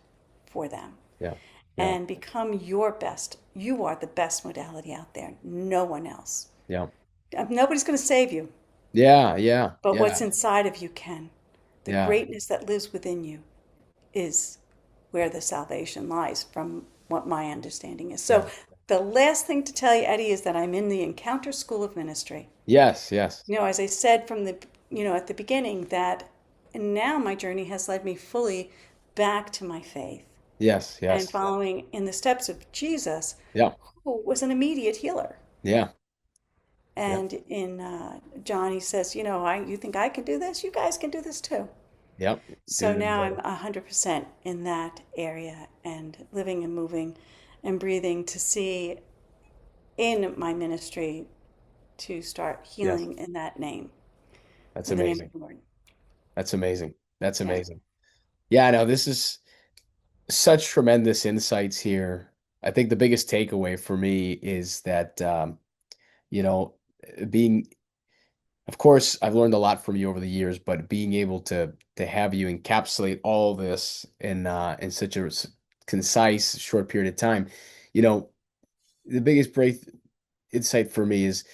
for them yeah, yeah, and become your best. You are the best modality out there, no one else. yeah, Nobody's going to save you, yeah, yeah, but yeah, what's inside of you can. The yeah, greatness that lives within you is where the salvation lies, from what my understanding is. yeah. So, the last thing to tell you, Eddie, is that I'm in the Encounter School of Ministry. Yes, yes, As I said from the, at the beginning, that now my journey has led me fully back to my faith yes, and yes. following in the steps of Jesus, Yeah, who was an immediate healer. yeah, yeah, And in John, he says, you think I can do this? You guys can do this too. yeah. So And now I'm 100% in that area and living and moving and breathing to see in my ministry to start yes, healing in that name, that's in the name of amazing. the Lord. That's amazing. That's Yeah. amazing. Yeah, no, this is such tremendous insights here. I think the biggest takeaway for me is that you know, being of course, I've learned a lot from you over the years, but being able to have you encapsulate all this in such a concise, short period of time, you know, the biggest break insight for me is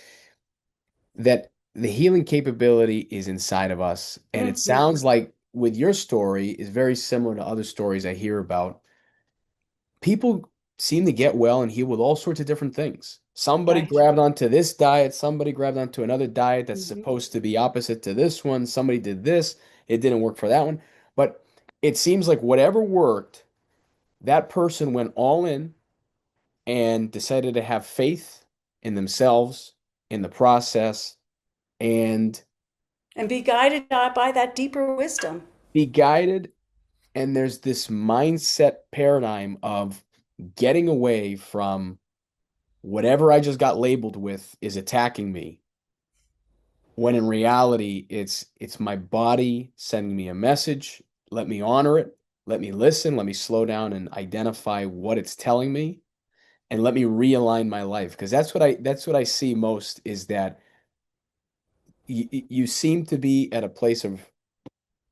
that the healing capability is inside of us, and it Hmm. sounds like with your story is very similar to other stories I hear about. People seem to get well and heal with all sorts of different things. Somebody Right. grabbed onto this diet, somebody grabbed onto another diet that's Hmm. supposed to be opposite to this one. Somebody did this, it didn't work for that one. But it seems like whatever worked, that person went all in and decided to have faith in themselves, in the process, and And be guided by that deeper wisdom. be guided. And there's this mindset paradigm of getting away from whatever I just got labeled with is attacking me. When in reality, it's my body sending me a message. Let me honor it. Let me listen. Let me slow down and identify what it's telling me, and let me realign my life. Because that's what I see most is that you seem to be at a place of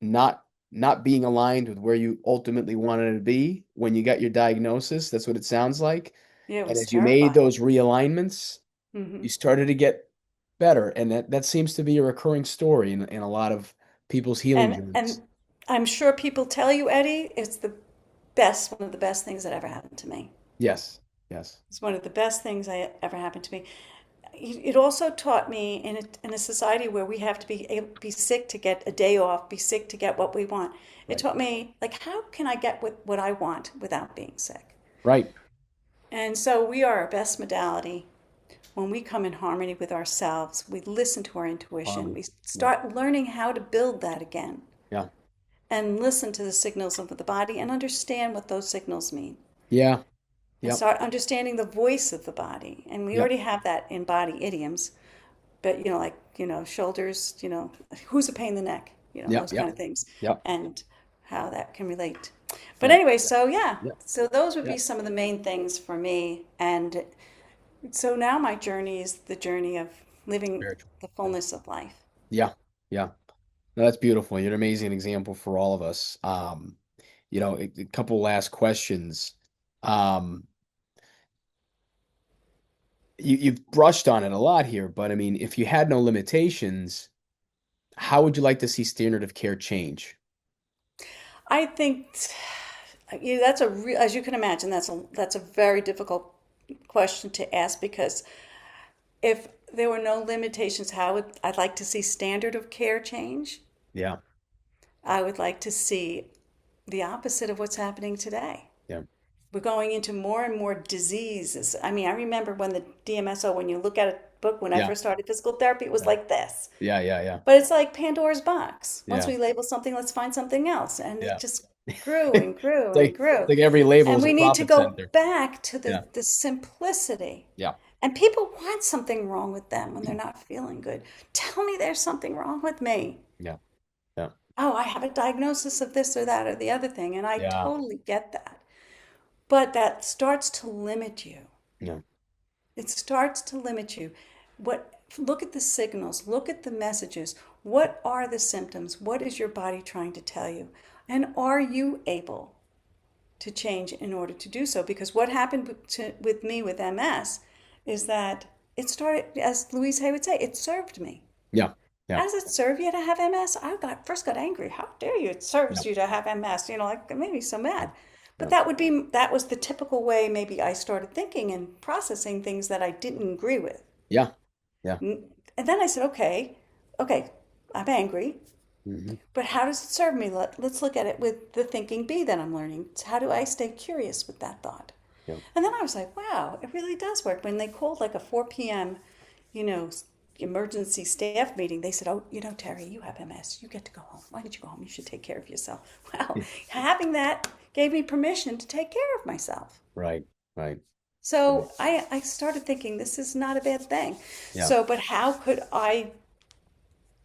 not not being aligned with where you ultimately wanted to be when you got your diagnosis. That's what it sounds like. Yeah, it And was as you made terrifying. those realignments, Hmm. you started to get better. And that seems to be a recurring story in a lot of people's healing journeys. And I'm sure people tell you, Eddie, it's the best, one of the best things that ever happened to me. Yes. Yes. It's one of the best things that ever happened to me. It also taught me in a society where we have to be sick to get a day off, be sick to get what we want. It Right. taught me, like, how can I get what I want without being sick? Right. And so we are our best modality when we come in harmony with ourselves. We listen to our intuition. Harmony. We Yeah. start learning how to build that again Yeah. and listen to the signals of the body and understand what those signals mean. Yeah. And Yep. start understanding the voice of the body. And we Yep. already have that in body idioms, but like, shoulders, who's a pain in the neck, Yep. those kind Yep. of things, Yep. and how that can relate. But Yep. anyway, so yeah, Yep. so those would be Yep. some of the main things for me. And so now my journey is the journey of living Spiritual. the fullness of life. Yeah. Yeah. No, that's beautiful. You're an amazing example for all of us. A couple last questions. Um, you've brushed on it a lot here, but I mean, if you had no limitations, how would you like to see standard of care change? I think that's as you can imagine, that's a very difficult question to ask because if there were no limitations, how would I'd like to see standard of care change? Yeah. I would like to see the opposite of what's happening today. Yeah. We're going into more and more diseases. I mean, I remember when the DMSO, when you look at a book, when I Yeah. first started physical therapy, it was Yeah. like this. Yeah. Yeah. Yeah. But it's like Pandora's box. Once Yeah. we label something, let's find something else. And it Yeah. just grew and grew and It's grew. like every label And is a we need to profit go center. back to Yeah. the simplicity. Yeah. And people want something wrong with them when they're not feeling good. Tell me there's something wrong with me. Yeah. Yeah. Oh, I have a diagnosis of this or that or the other thing. And I Yeah. totally get that. But that starts to limit you. Yeah. It starts to limit you. Look at the signals, look at the messages. What are the symptoms? What is your body trying to tell you? And are you able to change in order to do so? Because what happened with me with MS is that it started, as Louise Hay would say, it served me. Yeah. Yeah. How does it serve you to have MS? First got angry. How dare you? It serves Yeah. you to have MS. Like it made me so mad. But Yeah. that was the typical way maybe I started thinking and processing things that I didn't agree with. Yeah. Yeah. And then I said, okay, I'm angry, Hmm. but how does it serve me? Let's look at it with the thinking bee that I'm learning. How do I stay curious with that thought? Yeah. And then I was like, wow, it really does work. When they called like a 4 p.m., you know, emergency staff meeting, they said, oh, Terry, you have MS. You get to go home. Why don't you go home? You should take care of yourself. Well, having that gave me permission to take care of myself. Right. Right. Right. So I started thinking this is not a bad thing. Yeah. But how could I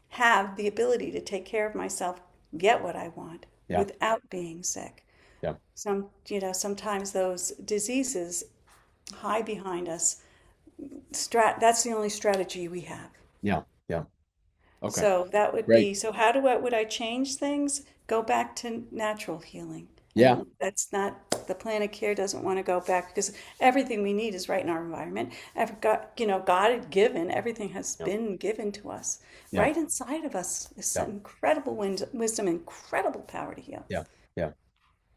have the ability to take care of myself, get what I want Yeah. without being sick? Yeah. Sometimes those diseases hide behind us. That's the only strategy we have. Yeah. Yeah. Okay. So that would Great. be, so would I change things? Go back to natural healing. Yeah. And that's not, the plan of care doesn't want to go back because everything we need is right in our environment. God had given, everything has Yeah. been given to us. Yeah. Right inside of us is Yeah. some incredible wisdom, incredible power to heal. Yeah. Yeah.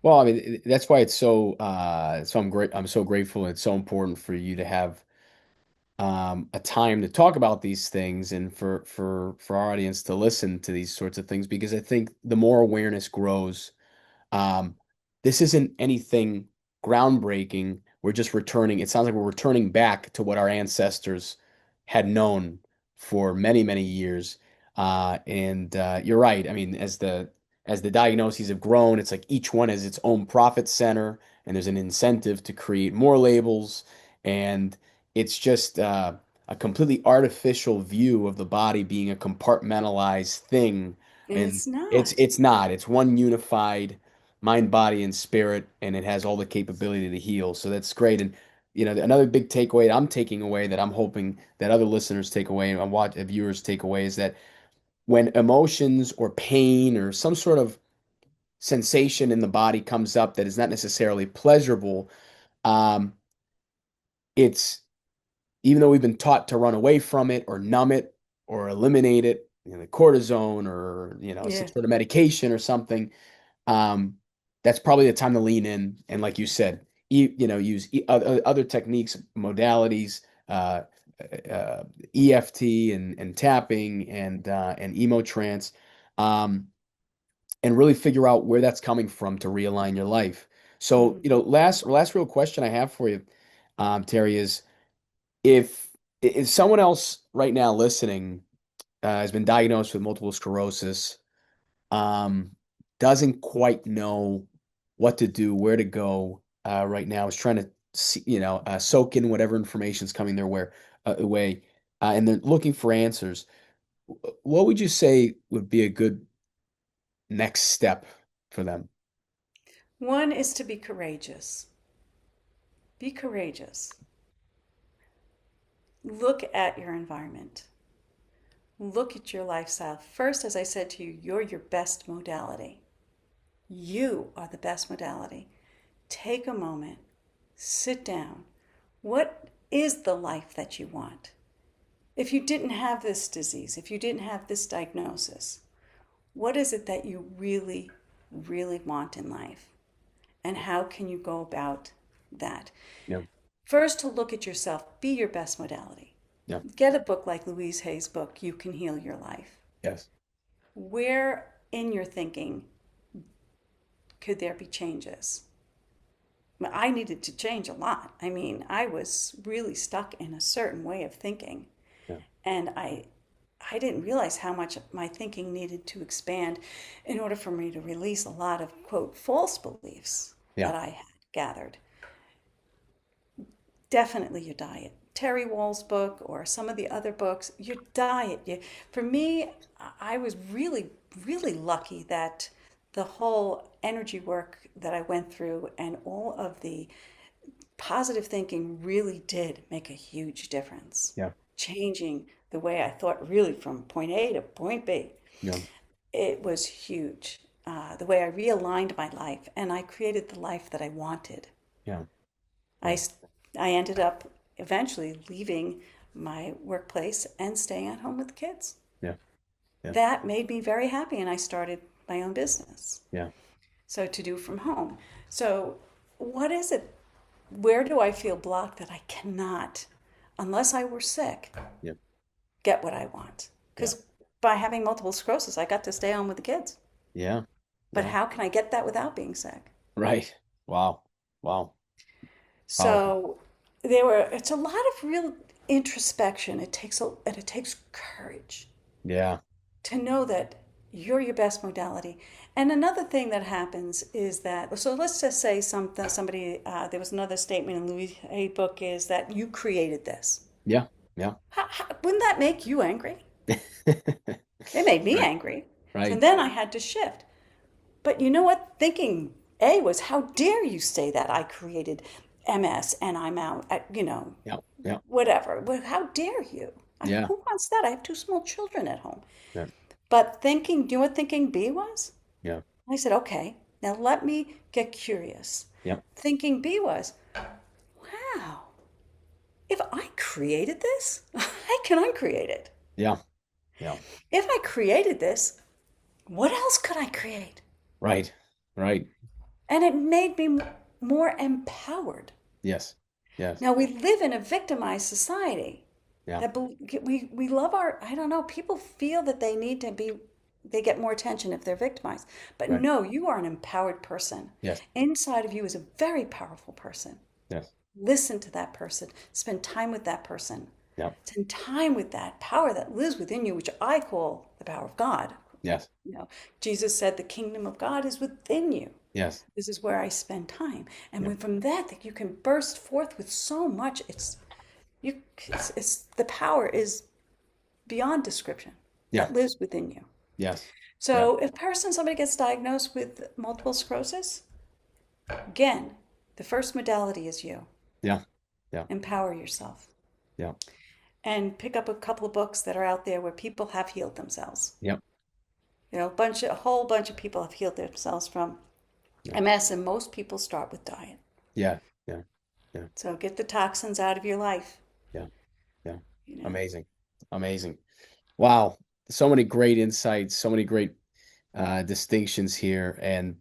Well, I mean, that's why it's so I'm great. I'm so grateful. It's so important for you to have a time to talk about these things and for our audience to listen to these sorts of things because I think the more awareness grows, um, this isn't anything groundbreaking. We're just returning. It sounds like we're returning back to what our ancestors had known for many, many years. And you're right. I mean, as the diagnoses have grown, it's like each one has its own profit center, and there's an incentive to create more labels, and it's just a completely artificial view of the body being a compartmentalized thing, And and it's it's not. it's not. It's one unified mind, body, and spirit, and it has all the capability to heal. So that's great. And another big takeaway that I'm taking away that I'm hoping that other listeners take away and viewers take away is that when emotions or pain or some sort of sensation in the body comes up that is not necessarily pleasurable, um, it's even though we've been taught to run away from it or numb it or eliminate it, the cortisone or some Yeah. sort of medication or something, um, that's probably the time to lean in and, like you said, use other techniques, modalities, uh, EFT and tapping and emo trance, um, and really figure out where that's coming from to realign your life. So, Mhm. last real question I have for you, Terry, is if someone else right now listening has been diagnosed with multiple sclerosis, um, doesn't quite know what to do, where to go right now, is trying to see, soak in whatever information is coming their way, and they're looking for answers. What would you say would be a good next step for them? One is to be courageous. Be courageous. Look at your environment. Look at your lifestyle. First, as I said to you, you're your best modality. You are the best modality. Take a moment, sit down. What is the life that you want? If you didn't have this disease, if you didn't have this diagnosis, what is it that you really, really want in life? And how can you go about that? Yeah, First, to look at yourself, be your best modality. yeah, Get a book like Louise Hay's book, You Can Heal Your Life. yes, Where in your thinking could there be changes? I needed to change a lot. I mean, I was really stuck in a certain way of thinking, yeah, and I didn't realize how much my thinking needed to expand in order for me to release a lot of quote false beliefs yeah, that I had gathered. Definitely your diet. Terry Wall's book or some of the other books, your diet. For me, I was really, really lucky that the whole energy work that I went through and all of the positive thinking really did make a huge difference, yeah, changing the way I thought really from point A to point B. yeah, It was huge. The way I realigned my life and I created the life that I wanted. yeah, I, yeah, I ended up eventually leaving my workplace and staying at home with the kids. yeah, yeah, That made me very happy, and I started my own business. yeah, So, to do from home. So, what is it? Where do I feel blocked that I cannot, unless I were sick, yeah, get what I want? yeah, Because by having multiple sclerosis, I got to stay home with the kids. yeah, But yeah. how can I get that without being sick? Right. Wow. Wow. Powerful. So it's a lot of real introspection. And it takes courage Yeah. to know that you're your best modality. And another thing that happens is that, so let's just say somebody, there was another statement in Louis A book is that you created this. Yeah. Yeah. Wouldn't that make you angry? It made me Right. angry. So Right. then I had to shift. But you know what? Thinking A was, how dare you say that I created MS and I'm out, Yeah. Yeah. whatever. Well, how dare you? Yeah. Who wants that? I have two small children at home. Yeah. But thinking, do you know what thinking B was? Yeah. I said, okay, now let me get curious. Yeah. Thinking B was, wow, if I created this, I can uncreate it. Yeah. Yeah. If I created this, what else could I create? Right. Right. And it made me more empowered. Yes. Yes. Now, we live in a victimized society Yeah. that we love our, I don't know, people feel that they need to be, they get more attention if they're victimized. But Right. no, you are an empowered person. Yes. Inside of you is a very powerful person. Yes. Listen to that person, spend time with that person, Yeah. spend time with that power that lives within you, which I call the power of God. Yes. Jesus said the kingdom of God is within you. Yes. This is where I spend time. And Yeah. when from that you can burst forth with so much, it's the power is beyond description Yeah. that lives within you. Yes. Yeah. So if somebody gets diagnosed with multiple sclerosis, again, the first modality is you. Yeah. Yeah. Empower yourself Yeah. and pick up a couple of books that are out there where people have healed themselves. Yeah. A whole bunch of people have healed themselves from Yeah. MS, and most people start with diet. Yeah. Yeah. Yeah. So get the toxins out of your life. Yeah. Yeah. You know. Amazing. Amazing. Wow. So many great insights, so many great distinctions here. And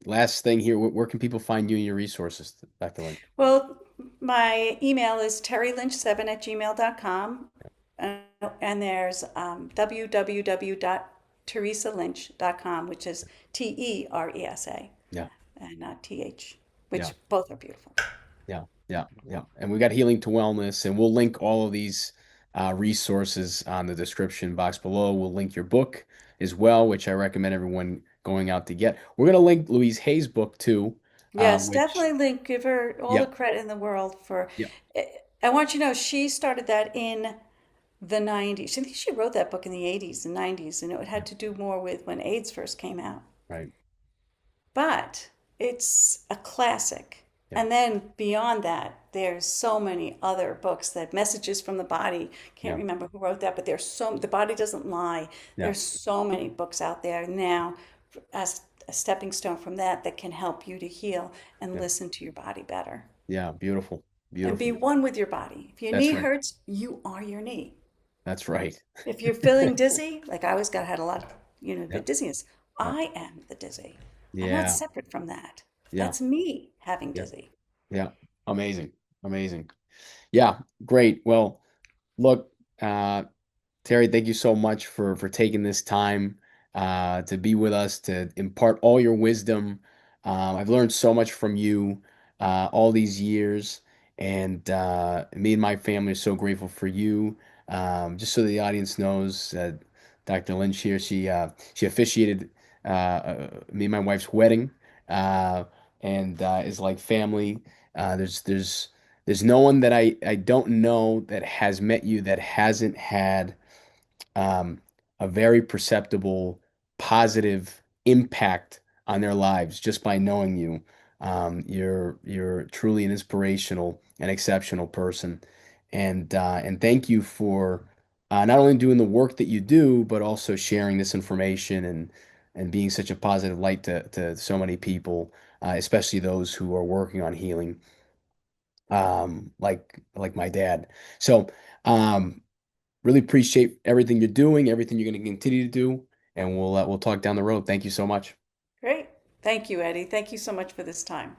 last thing here, where can people find you and your resources, Dr. Lynch? Well, my email is terrylynch7@gmail.com. And there's www.teresalynch.com, which is TERESA Yeah. and not TH, Yeah. which both are beautiful. Yeah, yeah, yeah. And we got Healing to Wellness, and we'll link all of these resources on the description box below. We'll link your book as well, which I recommend everyone going out to get. We're going to link Louise Hay's book too, Yes, which, definitely Link. Give her all yeah, the credit in the world for. yeah, I want you to know she started that in the 90s. I think she wrote that book in the 80s and 90s, and it yeah, had to do more with when AIDS first came out. right, But it's a classic. yeah, And then beyond that, there's so many other books that Messages from the Body. Can't yeah, remember who wrote that, but there's so The Body Doesn't Lie. yeah, There's so many books out there now as a stepping stone from that that can help you to heal and yeah, listen to your body better yeah. Beautiful, and be beautiful. one with your body. If your That's knee right. hurts, you are your knee. That's right. If you're feeling dizzy, like I always got had a lot of, the Yeah, dizziness. yeah, I am the dizzy. I'm not yeah, separate from that. yeah, That's me having yeah, dizzy. yeah. Amazing, amazing. Yeah, great. Well, look, uh, Terry, thank you so much for taking this time to be with us, to impart all your wisdom. I've learned so much from you all these years, and me and my family are so grateful for you. Just so the audience knows, Dr. Lynch here, she officiated me and my wife's wedding, uh, and is like family. There's no one that I don't know that has met you that hasn't had um, a very perceptible, positive impact on their lives just by knowing you. You're truly an inspirational and exceptional person, and thank you for not only doing the work that you do, but also sharing this information and being such a positive light to so many people, especially those who are working on healing, like my dad. So. Really appreciate everything you're doing, everything you're going to continue to do, and we'll talk down the road. Thank you so much. Great. Thank you, Eddie. Thank you so much for this time.